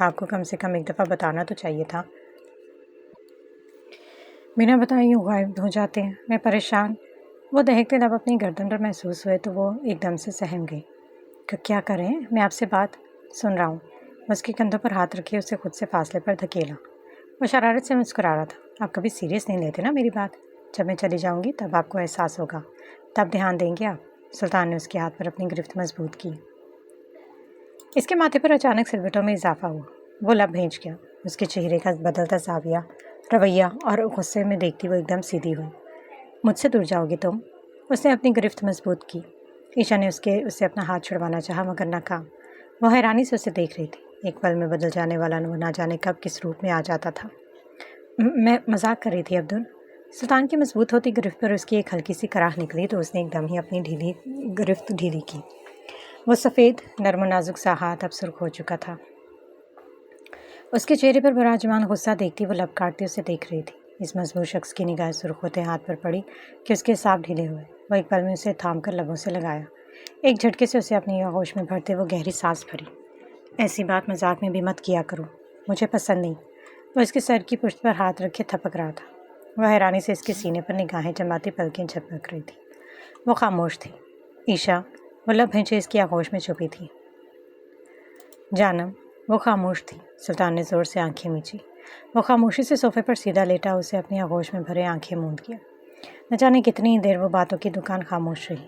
آپ کو کم سے کم ایک دفعہ بتانا تو چاہیے تھا۔ بنا بتائے یوں غائب ہو جاتے ہیں، میں پریشان۔ وہ دہکتے لب اپنی گردن پر محسوس ہوئے تو وہ ایک دم سے سہم گئی۔ کیا کریں؟ میں آپ سے بات سن رہا ہوں۔ اس کے کندھوں پر ہاتھ رکھے اسے خود سے فاصلے پر دھکیلا۔ وہ شرارت سے مسکرا رہا تھا۔ آپ کبھی سیریس نہیں لیتے نا میری بات؟ جب میں چلی جاؤں گی تب آپ کو احساس ہوگا، تب دھیان دیں گے آپ۔ سلطان نے اس کے ہاتھ پر اپنی گرفت مضبوط کی۔ اس کے ماتھے پر اچانک سلوٹوں میں اضافہ ہوا۔ وہ لب بھینچ گیا۔ اس کے چہرے کا بدلتا زاویہ، رویہ اور غصے میں دیکھتی وہ ایک دم سیدھی ہوئی۔ مجھ سے دور جاؤ گی تم؟ اس نے اپنی گرفت مضبوط کی۔ عشا نے اسے اپنا ہاتھ چھڑوانا چاہا مگر ناکام۔ وہ حیرانی سے اسے دیکھ رہی تھی۔ ایک پل میں بدل جانے والا وہ نہ جانے کب کس روپ میں آ جاتا تھا۔ میں مذاق کر رہی تھی عبدل۔ سلطان کی مضبوط ہوتی گرفت پر اس کی ایک ہلکی سی کراہ نکلی تو اس نے ایک دم ہی اپنی گرفت ڈھیلی کی۔ وہ سفید نرم و نازک سا ہاتھ اب سرخ ہو چکا تھا۔ اس کے چہرے پر براجمان غصہ دیکھتی وہ لب کاٹتی اسے دیکھ رہی تھی۔ اس مضبوط شخص کی نگاہ سرخ ہوتے ہاتھ پر پڑی کہ اس کے سانپ ڈھیلے ہوئے۔ وہ ایک پل میں اسے تھام کر لبوں سے لگایا۔ ایک جھٹکے سے اسے اپنی آغوش میں بھرتے وہ گہری سانس بھری۔ ایسی بات مذاق میں بھی مت کیا کرو، مجھے پسند نہیں۔ وہ اس کے سر کی پشت پر ہاتھ رکھے تھپک رہا تھا۔ وہ حیرانی سے اس کے سینے پر نگاہیں جماتی پلکیں جھپک رہی تھی۔ وہ خاموش تھی۔ عشا، وہ لب بھینچے اس کی آغوش میں چھپی تھی۔ جانم، وہ خاموش تھی۔ سلطان نے زور سے آنکھیں میچی۔ وہ خاموشی سے صوفے پر سیدھا لیٹا اسے اپنی آغوش میں بھرے آنکھیں موند کیا۔ نہ جانے کتنی دیر وہ باتوں کی دکان خاموش رہی۔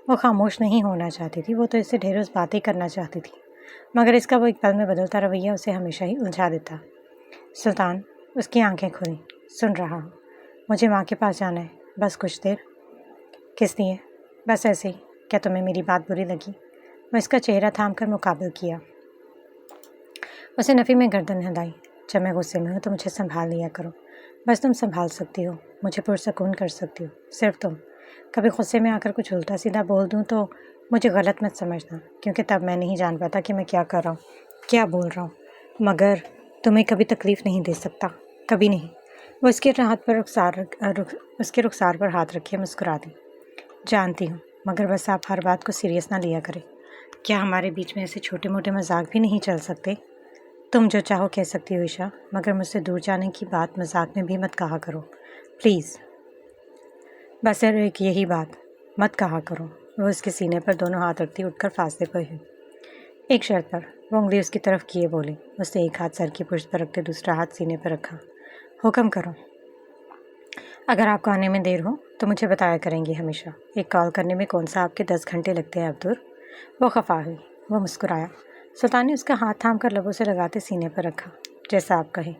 وہ خاموش نہیں ہونا چاہتی تھی، وہ تو اس سے ڈھیر روز باتیں کرنا چاہتی تھی، مگر اس کا وہ ایک پل میں بدلتا رویہ اسے ہمیشہ ہی الجھا دیتا۔ سلطان، اس کی آنکھیں کھلیں۔ سن رہا ہوں، مجھے ماں کے پاس جانا ہے، بس کچھ دیر۔ کس لیے؟ بس ایسے ہی۔ کیا تمہیں میری بات بری لگی؟ وہ اس کا چہرہ تھام کر مقابل کیا۔ اسے نفی میں گردن ہلائی۔ جب میں غصے میں ہوں تو مجھے سنبھال لیا کرو، بس تم سنبھال سکتی ہو، مجھے پرسکون کر سکتی ہو، صرف تم۔ کبھی غصے میں آ کر کچھ الٹا سیدھا بول دوں تو مجھے غلط مت سمجھنا، کیونکہ تب میں نہیں جان پاتا کہ میں کیا کر رہا ہوں، کیا بول رہا ہوں، مگر تمہیں کبھی تکلیف نہیں دے سکتا، کبھی نہیں۔ وہ اس کے رخسار پر ہاتھ رکھے مسکرا دی۔ جانتی ہوں، مگر بس آپ ہر بات کو سیریس نہ لیا کریں۔ کیا ہمارے بیچ میں ایسے چھوٹے موٹے مذاق بھی نہیں چل سکتے؟ تم جو چاہو کہہ سکتی ہو عشا، مگر مجھ سے دور جانے کی بات مذاق میں بھی مت کہا کرو، پلیز۔ بس ایک یہی بات، مت کہا کرو۔ وہ اس کے سینے پر دونوں ہاتھ رکھتی اٹھ کر فاصلے پر ہوئی۔ ایک شرط پر۔ وہ انگلی اس کی طرف کیے بولی۔ اس نے ایک ہاتھ سر کی پشت پر رکھتے دوسرا ہاتھ سینے پر رکھا۔ حکم کرو۔ اگر آپ کو آنے میں دیر ہو تو مجھے بتایا کریں گی ہمیشہ۔ ایک کال کرنے میں کون سا آپ کے 10 گھنٹے لگتے ہیں عبدور؟ وہ خفا ہوئی۔ وہ مسکرایا۔ سلطان نے اس کا ہاتھ تھام کر لبوں سے لگاتے سینے پر رکھا۔ جیسا آپ کہیں۔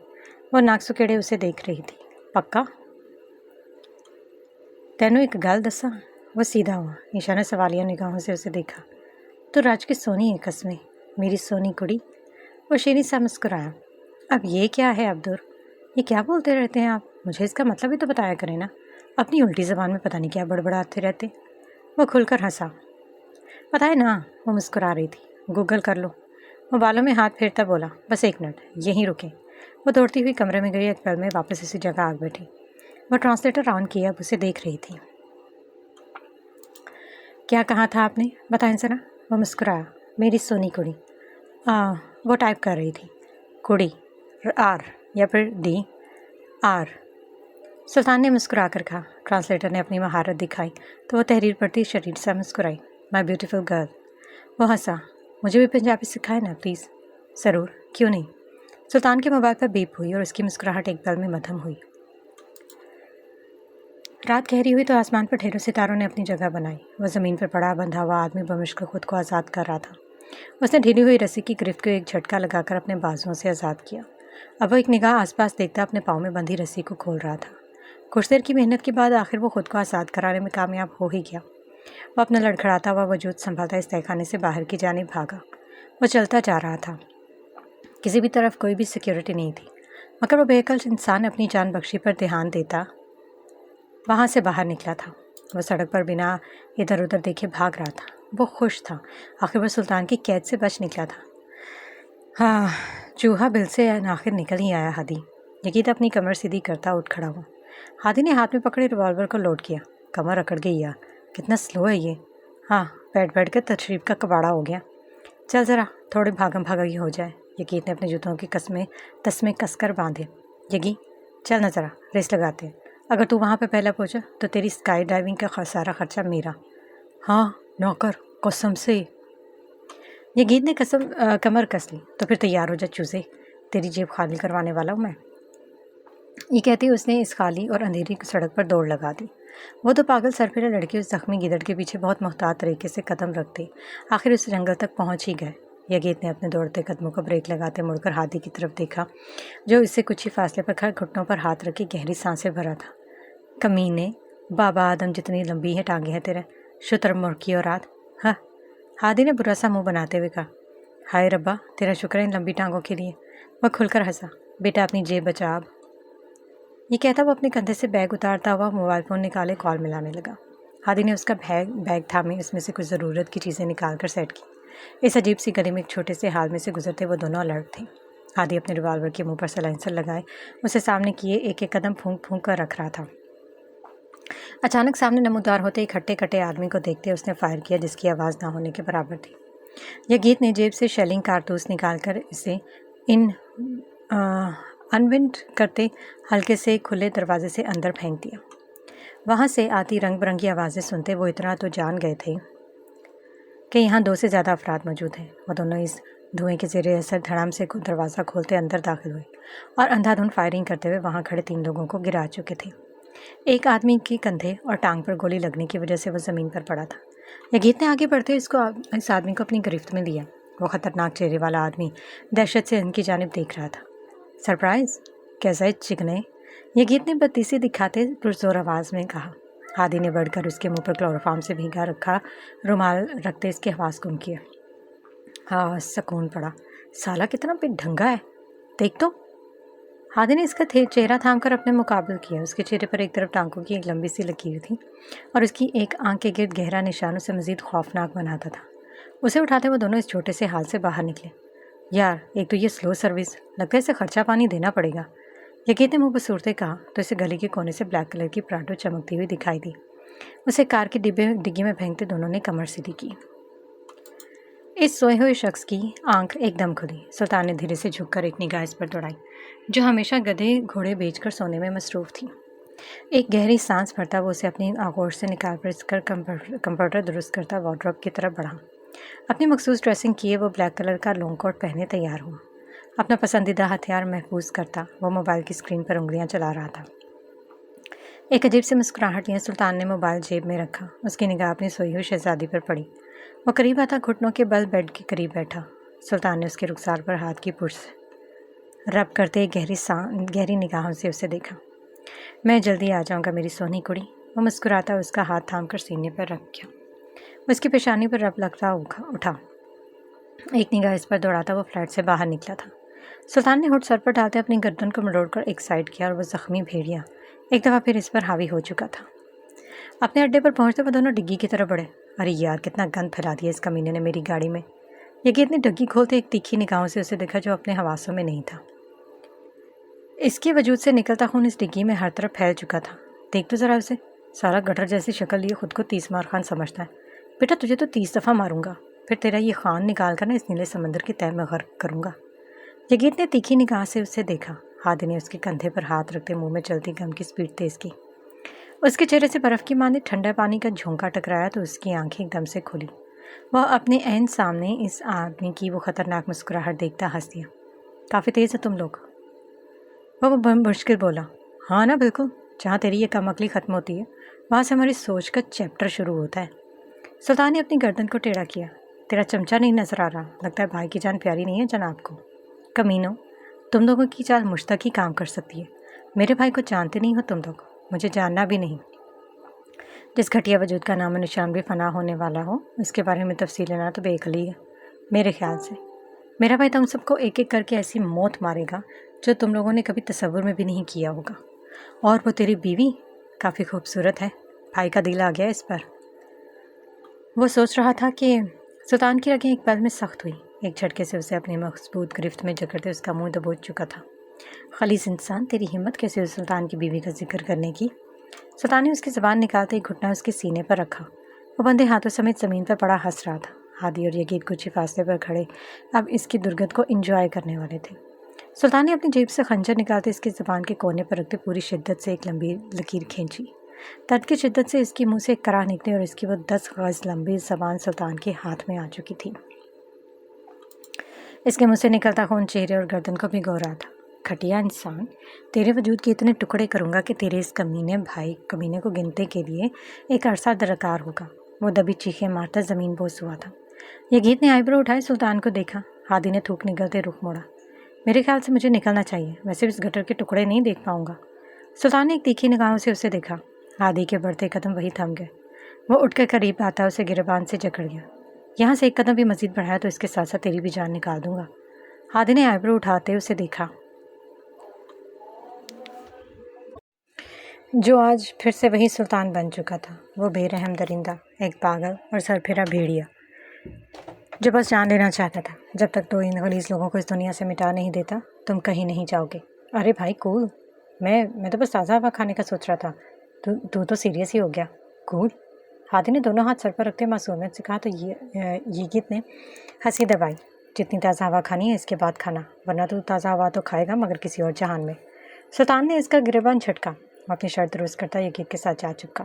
وہ ناک سکیڑے اسے دیکھ رہی تھی۔ پکا؟ تینوں ایک گل دساں؟ وہ سیدھا ہوا۔ عشا نے سوالیہ نگاہوں سے اسے دیکھا۔ تو راج کی سونی ہے قسمیں، میری سونی کڑی۔ وہ شیریں سا مسکرایا۔ اب یہ کیا ہے عبدور؟ یہ کیا بولتے رہتے ہیں آپ؟ مجھے اس کا مطلب ہی تو بتایا کریں نا۔ اپنی الٹی زبان میں پتہ نہیں کیا بڑبڑاتے رہتے۔ وہ کھل کر ہنسا۔ بتائے نا، وہ مسکرا رہی تھی۔ گوگل کر لو۔ وہ بالوں میں ہاتھ پھیرتا بولا۔ بس 1 منٹ، یہیں رکیں۔ وہ دوڑتی ہوئی کمرے میں گئی، ایک پل میں واپس اسی جگہ آ بیٹھی۔ وہ ٹرانسلیٹر آن کیا، اب اسے دیکھ رہی تھی۔ کیا کہا تھا آپ نے؟ بتائیں ذرا۔ وہ مسکرایا۔ میری سونی کڑی۔ وہ ٹائپ کر رہی تھی۔ کڑی، آر یا پھر ڈی؟ آر۔ سلطان نے مسکرا کر کہا۔ ٹرانسلیٹر نے اپنی مہارت دکھائی تو وہ تحریر پڑھتی شریر سا مسکرائی۔ مائی بیوٹیفل گرل۔ وہ ہنسا۔ مجھے بھی پنجابی سکھائے نا پلیز۔ ضرور، کیوں نہیں۔ سلطان کے موبائل پر بیپ ہوئی اور اس کی مسکراہٹ ایک پل میں مدھم ہوئی۔ رات گہری ہوئی تو آسمان پر ڈھیروں ستاروں نے اپنی جگہ بنائی۔ وہ زمین پر پڑا بندھا ہوا آدمی بمشکل خود کو آزاد کر رہا تھا۔ اس نے ڈھیلی ہوئی رسی کی گرفت کو ایک جھٹکا لگا کر اپنے بازوؤں سے آزاد کیا۔ اب وہ ایک نگاہ آس پاس دیکھتا اپنے پاؤں میں بندھی رسی کو کھول رہا تھا۔ کچھ دیر کی محنت کے بعد آخر وہ خود کو آزاد کرانے میں کامیاب ہو ہی گیا۔ وہ اپنا لڑکھڑاتا ہوا وجود سنبھالتا اس تہخانے سے باہر کی جانب بھاگا۔ وہ چلتا جا رہا تھا۔ کسی بھی طرف کوئی بھی سیکیورٹی نہیں تھی، مگر وہ بے عقل انسان اپنی جان بخشی پر دھیان دیتا وہاں سے باہر نکلا تھا۔ وہ سڑک پر بنا ادھر ادھر دیکھے بھاگ رہا تھا۔ وہ خوش تھا، آخر وہ سلطان کی قید سے بچ نکلا تھا۔ ہاں، چوہا بل سے آخر نکل ہی آیا۔ ہادی یقین اپنی کمر سیدھی کرتا اٹھ کھڑا ہوا۔ ہادی نے ہاتھ میں پکڑے ریوالور کو لوڈ کیا۔ کمر اکڑ گئی یار، کتنا سلو ہے یہ۔ ہاں، بیٹھ بیٹھ کر تشریف کا کباڑا ہو گیا۔ چل ذرا تھوڑی بھاگم بھاگی ہو جائے۔ یگیت نے اپنے جوتوں کی تسمے کس کر باندھے۔ یگی چل نہ ذرا ریس لگاتے ہیں، اگر تو وہاں پہ پہلا پہنچا تو تیری اسکائی ڈائیونگ کا سارا خرچہ میرا۔ ہاں نوکر قسم سے۔ یگیت نے کمر کس لی۔ تو پھر تیار ہو جا چوزے، تیری جیب خالی کروانے والا ہوں میں۔ یہ کہتی اس نے اس خالی اور اندھیری سڑک پر دوڑ لگا دی۔ وہ تو پاگل سرپھرے لڑکے اس زخمی گیدڑ کے پیچھے بہت محتاط طریقے سے قدم رکھتے آخر اس جنگل تک پہنچ ہی گئے۔ یگیت نے اپنے دوڑتے قدموں کو بریک لگاتے مڑ کر ہادی کی طرف دیکھا جو اس سے کچھ ہی فاصلے پر کھڑے گھٹنوں پر ہاتھ رکھے گہری سانسیں بھرا تھا۔ کمینے، بابا آدم جتنی لمبی ہے ٹانگیں ہیں تیرے، شتر مرکی اور رات۔ ہاں، ہادی نے برا سا منہ بناتے ہوئے کہا۔ ہائے ربا تیرا شکر ہے ان لمبی ٹانگوں کے لیے۔ وہ کھل کر ہنسا۔ بیٹا اپنی جیب بچا اب۔ یہ کہتا وہ اپنے کندھے سے بیگ اتارتا ہوا موبائل فون نکالے کال ملانے لگا۔ ہادی نے اس کا بیگ تھامے اس میں سے کچھ ضرورت کی چیزیں نکال کر سیٹ کی۔ اس عجیب سی گلی میں ایک چھوٹے سے حال میں سے گزرتے وہ دونوں الرٹ تھے۔ ہادی اپنے ریوالور کے منہ پر سلائنسر لگائے اسے سامنے کیے ایک ایک قدم پھونک پھونک کر رکھ رہا تھا۔ اچانک سامنے نمودار ہوتے ایک ہٹے کٹے آدمی کو دیکھتے اس نے فائر کیا جس کی آواز نہ ہونے کے برابر تھی۔ یگیت نے جیب سے شیلنگ کارتوس نکال کر اسے انونٹ کرتے ہلکے سے کھلے دروازے سے اندر پھینک دیا۔ وہاں سے آتی رنگ برنگی آوازیں سنتے وہ اتنا تو جان گئے تھے کہ یہاں 2 سے زیادہ افراد موجود ہیں۔ وہ دونوں اس دھوئیں کے زیر اثر دھڑام سے دروازہ کھولتے اندر داخل ہوئے اور اندھا دھند فائرنگ کرتے ہوئے وہاں کھڑے 3 لوگوں کو گرا چکے تھے۔ ایک آدمی کے کندھے اور ٹانگ پر گولی لگنے کی وجہ سے وہ زمین پر پڑا تھا۔ یگیت نے آگے بڑھتے اس آدمی کو اپنی گرفت میں لیا۔ وہ خطرناک چہرے والا آدمی دہشت سے ان کی جانب دیکھ رہا تھا۔ سرپرائز کیسا ہے چکنے؟ یگیت نے بدتیسی دکھاتے پرزور آواز میں کہا۔ ہادی نے بڑھ کر اس کے منہ پر کلوروفارم سے بھیگا رکھا رومال رکھتے اس کے حواس گم کیا۔ ہاں سکون پڑا۔ سالا کتنا بے ڈھنگا ہے، دیکھ تو۔ ہادی نے اس کا چہرہ تھام کر اپنے مقابل کیا۔ اس کے چہرے پر ایک طرف ٹانکوں کی ایک لمبی سی لکیر تھی اور اس کی ایک آنکھ کے گرد گہرا نشان اسے مزید خوفناک بناتا تھا۔ اسے اٹھاتے وہ دونوں اس چھوٹے سے حال سے باہر نکلے۔ یار ایک تو یہ سلو سروس، لگتا ہے اسے خرچہ پانی دینا پڑے گا۔ یگیت نے منہ بسورتے کہا تو اسے گلی کے کونے سے بلیک کلر کی پراڈو چمکتی ہوئی دکھائی دی۔ اسے کار کی ڈگی میں پھینکتے دونوں نے کمر سیدھی کی۔ اس سوئے ہوئے شخص کی آنکھ ایک دم کھلی۔ سلطان نے دھیرے سے جھک کر ایک نگاہ اس پر دوڑائی جو ہمیشہ گدھے گھوڑے بیچ کر سونے میں مصروف تھی۔ ایک گہری سانس بھرتا وہ اسے اپنی آغوش سے نکال کر کمپیوٹر درست کرتا وارڈروب کی طرف بڑھا۔ اپنی مخصوص ڈریسنگ کیے وہ بلیک کلر کا لانگ کوٹ پہنے تیار ہوا۔ اپنا پسندیدہ ہتھیار محفوظ کرتا وہ موبائل کی اسکرین پر انگلیاں چلا رہا تھا۔ ایک عجیب سے مسکراہٹ لیے سلطان نے موبائل جیب میں رکھا۔ اس کی نگاہ اپنی سوئی ہوئی شہزادی پر پڑی۔ وہ قریب آتا گھٹنوں کے بل بیڈ کے قریب بیٹھا۔ سلطان نے اس کے رخسار پر ہاتھ کی پشت رب کرتے گہری نگاہوں سے اسے دیکھا۔ میں جلدی آ جاؤں گا میری سونی کڑی۔ وہ مسکراتا اس کا ہاتھ تھام کر سینے پر رکھ گیا۔ اس کی پیشانی پر رب لگتا اٹھا۔ ایک نگاہ اس پر دوڑاتا وہ فلیٹ سے باہر نکلا تھا۔ سلطان نے ہوٹ سر پر ڈالتے اپنی گردن کو مروڑ کر ایک سائڈ کیا اور وہ زخمی بھیڑیا ایک دفعہ پھر اس پر حاوی ہو چکا تھا۔ اپنے اڈے پر پہنچتے وہ دونوں ڈگی کی طرف بڑھے۔ ارے یار کتنا گند پھیلا دیا اس کمینے نے میری گاڑی میں۔ یگیت نے ڈگی کھولتے ایک تیکھی نگاہوں سے اسے دیکھا جو اپنے حواسوں میں نہیں تھا۔ اس کے وجود سے نکلتا خون اس ڈگی میں ہر طرف پھیل چکا تھا۔ دیکھ تو ذرا اسے، سارا گٹر جیسی شکل لیے خود کو 30 مار خان سمجھتا ہے۔ بیٹا تجھے تو 30 دفعہ ماروں گا، پھر تیرا یہ خان نکال کر اس نیلے سمندر کی تہہ میں غرق کروں گا۔ یگیت نے تیکھی نگاہ سے اسے دیکھا۔ ہادی نے اس کے کندھے پر ہاتھ رکھتے منہ میں چلتی گم کی سپیڈ تیز کی۔ اس کے چہرے سے برف کی مانند ٹھنڈا پانی کا جھونکا ٹکرایا تو اس کی آنکھیں ایک دم سے کھلی۔ وہ اپنے عین سامنے اس آدمی کی وہ خطرناک مسکراہٹ دیکھتا ہنس دیا۔ کافی تیز ہے تم لوگ، وہ مشکل بولا۔ ہاں نا بالکل، جہاں تیری یہ کم عقلی ختم ہوتی ہے وہاں سے ہماری سوچ کا چیپٹر شروع ہوتا ہے۔ سلطان نے اپنی گردن کو ٹیڑھا کیا۔ تیرا چمچہ نہیں نظر آ رہا، لگتا ہے بھائی کی جان پیاری نہیں ہے جناب کو۔ کمینوں، تم لوگوں کی چال مجھ تک ہی کام کر سکتی ہے۔ میرے بھائی کو جانتے نہیں ہو تم لوگ، مجھے جاننا بھی نہیں۔ جس گھٹیا وجود کا نام و نشان بھی فنا ہونے والا ہو اس کے بارے میں تفصیل لینا تو بے عقلی ہے میرے خیال سے۔ میرا بھائی تم سب کو ایک ایک کر کے ایسی موت مارے گا جو تم لوگوں نے کبھی تصور میں بھی نہیں کیا ہوگا۔ اور وہ تیری بیوی کافی خوبصورت ہے، بھائی کا دل آ گیا اس پر۔ وہ سوچ رہا تھا کہ سلطان کی رگیں ایک پل میں سخت ہوئی۔ ایک جھٹکے سے اسے اپنی مضبوط گرفت میں جکڑتے اس کا منہ دبوچ چکا تھا۔ خلیص انسان، تیری ہمت کیسے ہوئی سلطان کی بیوی کا ذکر کرنے کی؟ سلطان نے اس کی زبان نکالتے ایک گھٹنا اس کے سینے پر رکھا۔ وہ بندے ہاتھوں سمیت زمین پر پڑا ہنس رہا تھا۔ ہادی اور یگید کچھ ہی فاصلے پر کھڑے اب اس کی درگت کو انجوائے کرنے والے تھے۔ سلطان نے اپنی جیب سے خنجر نکالتے اس کی زبان کے کونے پر رکھتے پوری شدت سے ایک لمبی لکیر کھینچی۔ درد کی شدت سے اس کی منہ سے ایک کراہ نکلی اور اس کی وہ 10 گز لمبی زبان سلطان کے ہاتھ میں آ چکی تھی۔ اس کے منہ سے نکلتا خون چہرے اور گردن کو بھگو رہا تھا۔ گھٹیا انسان، تیرے وجود کے اتنے ٹکڑے کروں گا کہ تیرے اس کمینے کو گنتے کے لیے ایک عرصہ درکار ہوگا۔ وہ دبی چیخیں مارتا زمین بوس ہوا تھا۔ یگید نے آئیبرو اٹھائے سلطان کو دیکھا۔ ہادی نے تھوک نگلتے رخ موڑا۔ میرے خیال سے مجھے نکلنا چاہیے، میں صرف اس گٹر کے ٹکڑے نہیں دیکھ پاؤں گا۔ سلطان نے ایک تیکھی نگاہوں سے اسے دیکھا۔ ہادی کے بڑھتے قدم وہی تھم گئے۔ وہ اٹھ کر قریب آتا اسے گریبان سے جکڑ گیا۔ یہاں سے ایک قدم بھی مزید بڑھایا تو اس کے ساتھ ساتھ تیری بھی جان نکال دوں گا۔ ہادی نے آئیبرو اٹھاتے اسے دیکھا، جو آج پھر سے وہی سلطان بن چکا تھا۔ وہ بے رحم درندہ، ایک پاگل اور سر پھرا بھیڑیا جو بس جان لینا چاہتا تھا۔ جب تک تو ان غلیظ لوگوں کو اس دنیا سے مٹا نہیں دیتا تم کہیں نہیں جاؤ گے۔ ارے بھائی کول، میں تو بس تازہ ہوا کھانے کا سوچ رہا تھا، تو سیریس ہی ہو گیا۔ کول، ہادی نے دونوں ہاتھ سر پر رکھتے معصومیت سے کہا تو یگید نے ہنسی دبائی۔ جتنی تازہ ہوا کھانی ہے اس کے بعد کھانا، ورنہ تو تازہ ہوا تو کھائے گا مگر کسی اور جہان میں۔ سلطان نے اس کا گریبان جھٹکا۔ وہ اپنی شرط درست کرتا یگید کے ساتھ جا چکا۔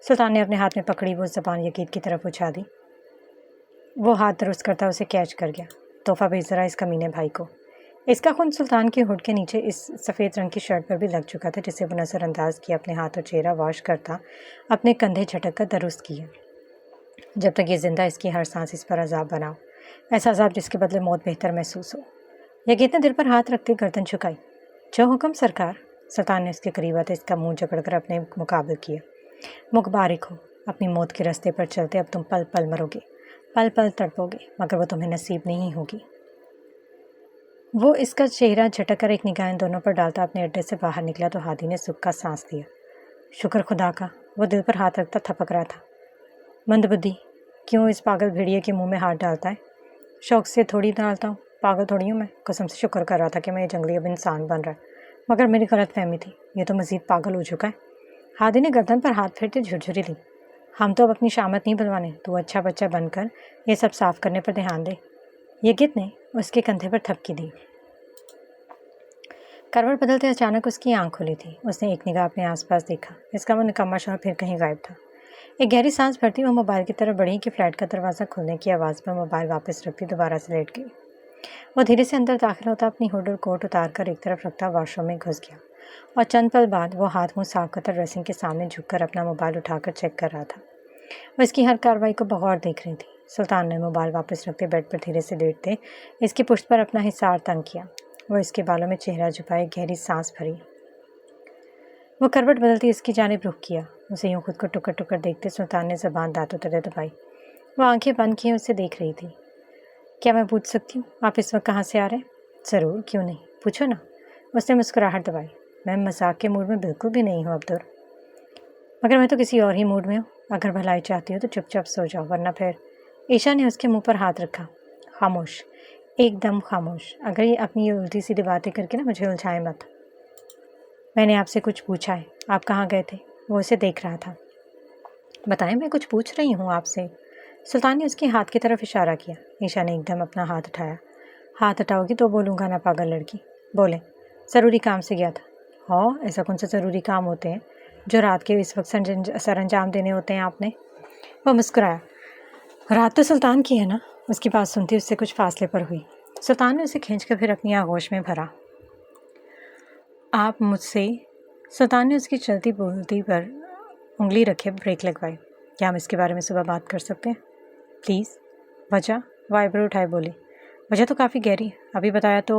سلطان نے اپنے ہاتھ میں پکڑی وہ زبان یگید کی طرف اچھا دی۔ وہ ہاتھ درست کرتا اسے کیچ کر گیا۔ تحفہ بھیج ذرا اس کمینے بھائی کو۔ اس کا خون سلطان کی ہوڈ کے نیچے اس سفید رنگ کی شرٹ پر بھی لگ چکا تھا جسے وہ نظر انداز کیا اپنے ہاتھ اور چہرہ واش کرتا اپنے کندھے جھٹک کر درست کیا۔ جب تک یہ زندہ اس کی ہر سانس اس پر عذاب بناؤ، ایسا عذاب جس کے بدلے موت بہتر محسوس ہو۔ یگید نے دل پر ہاتھ رکھتے گردن جھکائی۔ جو حکم سرکار۔ سلطان نے اس کے قریب آتے اس کا منہ جکڑ کر اپنے مقابل کیا۔ مبارک ہو، اپنی موت کے راستے پر چلتے اب تم پل پل مرو گے، پل پل تڑپو گے، مگر وہ تمہیں نصیب نہیں ہوگی۔ وہ اس کا چہرہ جھٹک کر ایک نگاہ ان دونوں پر ڈالتا اپنے اڈے سے باہر نکلا تو ہادی نے سکھ کا سانس لیا۔ شکر خدا کا، وہ دل پر ہاتھ رکھتا تھپک رہا تھا۔ مند بدھی، کیوں اس پاگل بھیڑیے کے منہ میں ہاتھ ڈالتا ہے؟ شوق سے تھوڑی ڈالتا ہوں، پاگل تھوڑی ہوں میں۔ قسم سے شکر کر رہا تھا کہ میں یہ جنگلی اب انسان بن رہا ہے، مگر میری غلط فہمی تھی، یہ تو مزید پاگل ہو چکا ہے۔ ہادی نے گردن پر ہاتھ پھیرتے جھرجھری لی۔ ہم تو اب اپنی شامت نہیں بنوانے، تو اچھا بچہ بن کر یہ سب صاف کرنے پر دھیان دے۔ یگید نے اس کے کندھے پر تھپکی دی۔ کروٹ بدلتے اچانک اس کی آنکھ کھلی تھی۔ اس نے ایک نگاہ اپنے آس پاس دیکھا۔ اس کا وہ نکما شوہر پھر کہیں غائب تھا۔ ایک گہری سانس بھرتی وہ موبائل کی طرف بڑھی کہ فلیٹ کا دروازہ کھلنے کی آواز پر موبائل واپس رکھتی دوبارہ سے لیٹ گئی۔ وہ دھیرے سے اندر داخل ہوتا اپنی ہوڈ اور کوٹ اتار کر ایک طرف رکھتا واش روم میں گھس گیا اور چند پل بعد وہ ہاتھ منہ صاف کرتا ڈریسنگ کے سامنے جھک کر اپنا موبائل اٹھا کر چیک کر رہا تھا۔ وہ اس کی ہر کارروائی کو بغور دیکھ رہی تھی۔ سلطان نے موبائل واپس رکھتے بیڈ پر دھیرے سے لیٹتے اس کی پشت پر اپنا حصار تنگ کیا۔ وہ اس کے بالوں میں چہرہ چھپائے گہری سانس بھری۔ وہ کروٹ بدلتی اس کی جانب رخ کیا۔ اسے یوں خود کو ٹکر ٹکر دیکھتے سلطان نے زبان دانتوں تلے دبائی۔ وہ آنکھیں بند کیے اسے دیکھ رہی تھی۔ کیا میں پوچھ سکتی ہوں آپ اس وقت کہاں سے آ رہے ہیں؟ ضرور، کیوں نہیں، پوچھو نا۔ اس نے مسکراہٹ دبائی۔ میں مذاق کے موڈ میں بالکل بھی نہیں ہوں عبدور، مگر میں تو کسی اور ہی موڈ میں ہوں۔ اگر بھلائی چاہتی ہو تو چپ چاپ سو جاؤ، ورنہ پھر۔ عیشا نے اس کے منہ پر ہاتھ رکھا۔ خاموش، ایک دم خاموش۔ اگر یہ اپنی یہ الٹی سیدھی باتیں کر کے مجھے الجھائے مت۔ میں نے آپ سے کچھ پوچھا ہے، آپ کہاں گئے تھے؟ وہ اسے دیکھ رہا تھا۔ بتائیں، میں کچھ پوچھ رہی ہوں آپ سے۔ سلطان نے اس کے ہاتھ کی طرف اشارہ کیا۔ عیشا نے ایک دم اپنا ہاتھ اٹھایا۔ ہاتھ ہٹاؤ گی تو بولوں گا نا پاگل لڑکی۔ بولیں، ضروری کام سے گیا تھا۔ ہاں، ایسا کون سے ضروری کام ہوتے ہیں جو رات کے اس وقت سر انجام دینے ہوتے ہیں آپ نے؟ وہ مسکرایا۔ رات تو سلطان کی ہے نا؟ اس کی بات سنتی اس سے کچھ فاصلے پر ہوئی۔ سلطان نے اسے کھینچ کر پھر اپنی آغوش میں بھرا۔ آپ مجھ سے؟ سلطان نے اس کی چلتی بولتی پر انگلی رکھے بریک لگوائی۔ کیا ہم اس کے بارے میں صبح بات کر سکتے ہیں پلیز؟ وجہ؟ وہ آئیبرو اٹھائے بولی۔ وجہ تو کافی گہری ہے، ابھی بتایا تو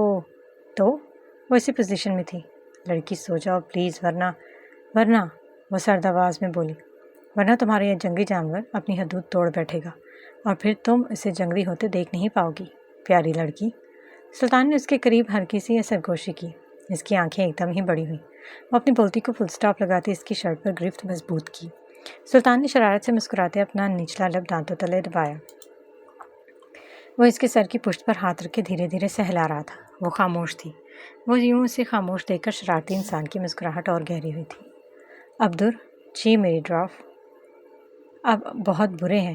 وہ اسی پوزیشن میں تھی۔ لڑکی سو جاؤ پلیز، ورنہ وہ سرد آواز میں بولی، ورنہ تمہارا یہ جنگلی جانور اپنی حدود توڑ بیٹھے گا اور پھر تم اسے جنگلی ہوتے دیکھ نہیں پاؤ گی، پیاری لڑکی۔ سلطان نے اس کے قریب ہلکی سی سرگوشی کی۔ اس کی آنکھیں ایک دم ہی بڑی ہوئیں۔ وہ اپنی بولتی کو فل سٹاپ لگاتے اس کی شرٹ پر گرفت مضبوط کی۔ سلطان نے شرارت سے مسکراتے اپنا نچلا لب دانتوں تلے دبایا۔ وہ اس کے سر کی پشت پر ہاتھ رکھ کے دھیرے دھیرے سہلا رہا تھا۔ وہ خاموش تھی۔ وہ یوں اسے خاموش دیکھ کر شرارتی انسان کی مسکراہٹ اور گہری ہوئی تھی۔ عبدور، جی میری ڈراف، اب بہت برے ہیں۔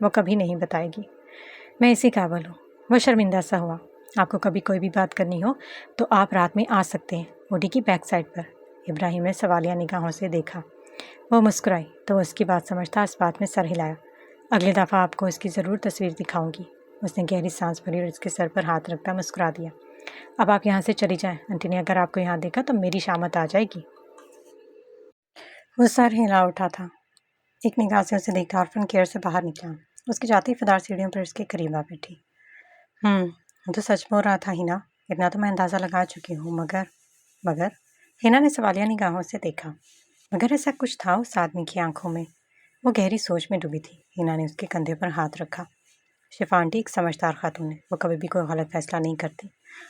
وہ کبھی نہیں بتائے گی۔ میں اسی قابل ہوں۔ وہ شرمندہ سا ہوا۔ آپ کو کبھی کوئی بھی بات کرنی ہو تو آپ رات میں آ سکتے ہیں، اوٹی کی بیک سائڈ پر۔ ابراہیم نے سوالیہ نگاہوں سے دیکھا۔ وہ مسکرائی تو وہ اس کی بات سمجھتا اس بات میں سر ہلایا۔ اگلی دفعہ آپ کو اس کی ضرور تصویر دکھاؤں گی۔ اس نے گہری سانس بھری اور اس کے سر پر ہاتھ رکھتا مسکرا دیا۔ اب آپ یہاں سے چلی جائیں، آنٹی نے اگر آپ کو یہاں دیکھا تو میری شامت آ جائے گی۔ وہ سر ہلا اٹھا تھا۔ ایک نگاہ سے اسے دیکھا اور فن کیئر سے باہر نکلا۔ اس کے جاتے ہی فدار سیڑھیوں پر اس کے قریب آ بیٹھی۔ تو سچ بول رہا تھا ہینا، اتنا تو میں اندازہ لگا چکی ہوں، مگر ہینا نے سوالیہ نگاہوں سے دیکھا۔ مگر ایسا کچھ تھا اس آدمی کی آنکھوں میں۔ وہ گہری سوچ میں ڈوبی تھی۔ ہینا نے اس کے کندھے پر ہاتھ رکھا۔ شفا آنٹی ایک سمجھدار خاتون ہے، وہ کبھی بھی کوئی غلط فیصلہ نہیں کرتی،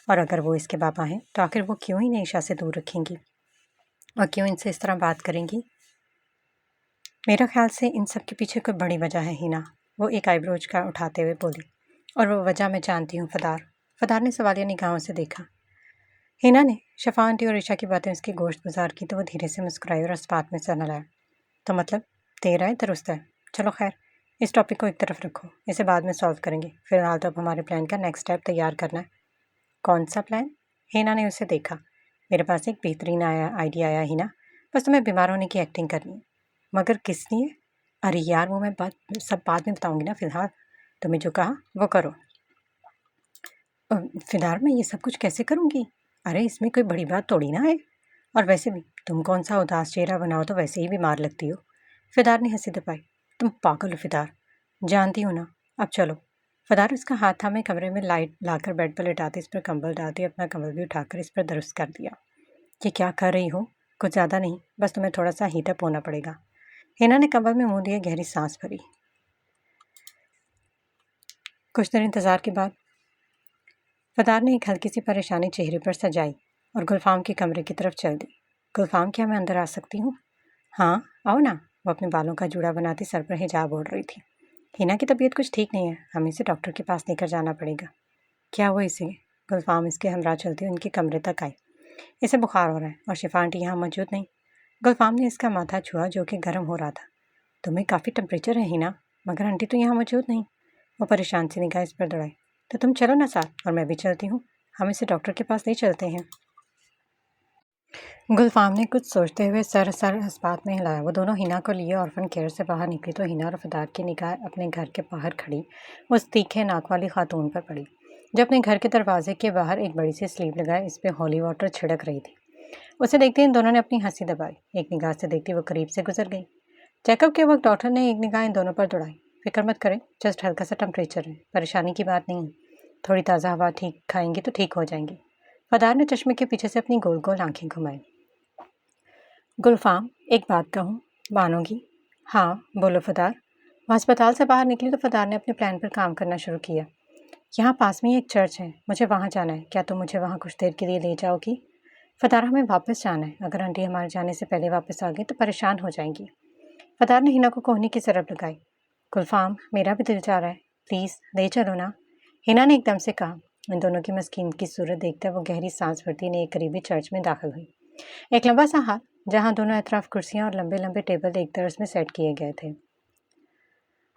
اور اگر وہ اس کے بابا ہیں تو آخر وہ کیوں ہی عائشہ سے دور رکھیں گی اور کیوں ان سے اس طرح بات کریں گی؟ میرا خیال سے ان سب کے پیچھے کوئی بڑی وجہ ہے ہینا، وہ ایک آئی بروج کا اٹھاتے ہوئے بولی۔ اور وہ وجہ میں جانتی ہوں فدار نے سوالیہ نگاہوں سے دیکھا۔ ہینا نے شفا آنٹی اور عائشہ کی باتیں اس کی گوشت گزار کی تو وہ دھیرے سے مسکرائی اور اس بات میں سر ہلایا۔ تو مطلب تیرا ہے درست ہے، چلو خیر اس ٹاپک کو ایک طرف رکھو، اسے بعد میں سالو کریں گے، فی الحال تو اب ہمارے پلان کا نیکسٹ اسٹیپ تیار کرنا ہے۔ کون سا پلان؟ ہینا نے اسے دیکھا۔ میرے پاس ایک بہترین آئیڈیا آیا ہینا، بس تمہیں بیمار ہونے کی ایکٹنگ کرنی ہے۔ مگر کس لیے؟ ارے یار وہ میں سب بعد میں بتاؤں گی نا، فی الحال تمہیں جو کہا وہ کرو۔ فدار میں یہ سب کچھ کیسے کروں گی؟ ارے اس میں کوئی بڑی بات توڑی نہ ہے، اور ویسے بھی تم کون سا اداس چہرہ بناؤ تو ویسے ہی بیمار لگتی ہو۔ فدار نے ہنسی دبائی۔ تم پاگل ہو فدار، جانتی ہو نا۔ اب چلو۔ فدار اس کا ہاتھ تھامے کمرے میں لائٹ لا کر بیڈ پر لٹاتے اس پر کمبل ڈالتی اپنا کمبل بھی اٹھا کر اس پر درست کر دیا۔ یہ کیا کر رہی ہو؟ کچھ زیادہ نہیں، بس تمہیں تھوڑا سا ہیٹ اپ ہونا پڑے گا۔ ہینا نے کمبل میں منہ دیے گہری سانس بھری۔ کچھ دیر انتظار کے بعد فدار نے ایک ہلکی سی پریشانی چہرے پر سجائی اور گلفام کے کمرے کی طرف چل دی۔ گلفام کیا میں اندر آ سکتی ہوں؟ ہاں آؤ نا۔ وہ اپنے بالوں کا جوڑا بناتی سر پر حجاب اوڑھ رہی تھی۔ ہینا کی طبیعت کچھ ٹھیک نہیں ہے، ہمیں اسے ڈاکٹر کے پاس لے کر جانا پڑے گا۔ کیا ہوا اسے؟ گلفام اس کے ہمراہ چلتی ان کے کمرے تک آئی۔ اسے بخار ہو رہا ہے اور شفا آنٹی یہاں موجود نہیں۔ گلفام نے اس کا ماتھا چھوا جو کہ گرم ہو رہا تھا۔ تمہیں کافی ٹمپریچر ہے ہینا، مگر آنٹی تو یہاں موجود نہیں۔ وہ پریشان سی نگاہ اس پر دوڑائی۔ تو تم چلو نا ساتھ، اور میں بھی چلتی ہوں، ہم اسے ڈاکٹر کے پاس لے چلتے ہیں۔ گلفام نے کچھ سوچتے ہوئے سر اس بات میں ہلایا۔ وہ دونوں ہینا کو لیے اور فن کیئر سے باہر نکلی تو ہینا اور فدار کی نگاہ اپنے گھر کے باہر کھڑی اس تیکھے ناک والی خاتون پر پڑی جو اپنے گھر کے دروازے کے باہر ایک بڑی سی سلیب لگائے اس پہ ہولی واٹر چھڑک رہی تھی۔ اسے دیکھتے ان دونوں نے اپنی ہنسی دبائی۔ ایک نگاہ سے دیکھتی وہ قریب سے گزر گئی۔ چیک اپ کے وقت ڈاکٹر نے ایک نگاہ ان دونوں پر دوڑائی۔ فکر مت کریں، جسٹ ہلکا سا ٹمپریچر ہے، پریشانی کی بات نہیں ہے، تھوڑی تازہ ہوا ٹھیک کھائیں گی تو ٹھیک ہو جائیں گی۔ فدار نے چشمے کے پیچھے سے اپنی گول گول آنکھیں گھمائی۔ گلفام ایک بات کہوں، مانو گی؟ ہاں بولو فدار۔ وہ ہسپتال سے باہر نکلی تو فدار نے اپنے پلان پر کام کرنا شروع کیا۔ یہاں پاس میں ایک چرچ ہے، مجھے وہاں جانا ہے، کیا تم مجھے وہاں کچھ دیر کے لیے لے جاؤ گی؟ فدار ہمیں واپس جانا ہے، اگر آنٹی ہمارے جانے سے پہلے واپس آ گئی تو پریشان ہو جائیں گی۔ فدار نے ہینا کو کوہنی کی ضرب لگائی۔ گلفام میرا بھی دل چاہ رہا ہے، پلیز لے چلو نا، ہینا نے ایک دم سے کہا۔ ان دونوں کی مسکین کی صورت دیکھتے وہ گہری سانس بھرتی نے ایک قریبی چرچ میں داخل ہوئی۔ ایک لمبا سا ہال جہاں دونوں اطراف کرسیاں اور لمبے لمبے ٹیبل ایک طرز میں سیٹ کیے گئے تھے۔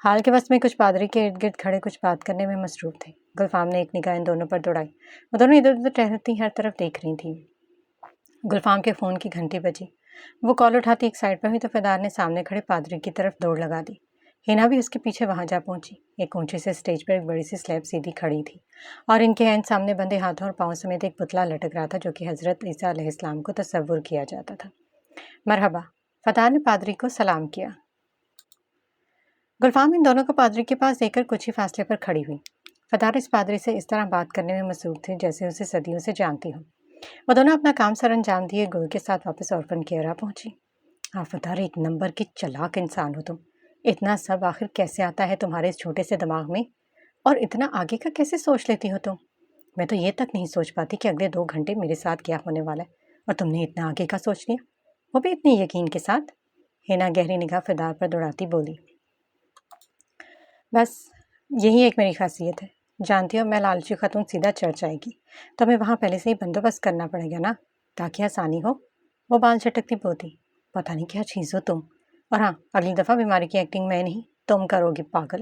ہال کے وسط میں کچھ پادری کے ارد گرد کھڑے کچھ بات کرنے میں مصروف تھے۔ گلفام نے ایک نگاہ ان دونوں پر دوڑائی۔ وہ دونوں ادھر ادھر ٹہلتی ہر طرف دیکھ رہی تھیں۔ گلفام کے فون کی گھنٹی بجی۔ وہ کال اٹھاتی ایک سائڈ پر ہوئی تو فدار نے سامنے کھڑے پادری کی طرف دوڑ لگا دی۔ ہینا بھی اس کے پیچھے وہاں جا پہنچی۔ ایک اونچے سے اسٹیج پر ایک بڑی سی سلیب سیدھی کھڑی تھی اور ان کے عین سامنے بندے ہاتھوں اور پاؤں سمیت ایک پتلا لٹک رہا تھا جو کہ حضرت عیسیٰ علیہ السلام کو تصور کیا جاتا تھا۔ مرحبا، فدار نے پادری کو سلام کیا۔ گلفام ان دونوں کو پادری کے پاس دیکھ کر کچھ ہی فاصلے پر کھڑی ہوئی۔ فدار اس پادری سے اس طرح بات کرنے میں مصروف تھے جیسے اسے صدیوں سے جانتی ہوں۔ وہ دونوں اپنا کام سر انجام دیے گل کے ساتھ واپس اورفن کیئر آ پہنچی۔ فدار ایک نمبر کی چلاک انسان ہو تم، اتنا سب آخر کیسے آتا ہے تمہارے اس چھوٹے سے دماغ میں، اور اتنا آگے کا کیسے سوچ لیتی ہو تم؟ میں تو یہ تک نہیں سوچ پاتی کہ اگلے 2 گھنٹے میرے ساتھ کیا ہونے والا ہے، اور تم نے اتنا آگے کا سوچ لیا، وہ بھی اتنے یقین کے ساتھ۔ ہینا گہری نگاہ فدار پر دوڑاتی بولی۔ بس یہی ایک میری خاصیت ہے، جانتی ہو میں لالچی خاتون سیدھا چرچ آئے گی تو ہمیں وہاں پہلے سے ہی بندوبست کرنا پڑے گا نا، تاکہ آسانی ہو۔ وہ بال جھٹکتی بولتی، پتہ نہیں کیا چیز ہو تم، اور ہاں اگلی دفعہ بیماری کی ایکٹنگ میں نہیں تم کرو گی پاگل،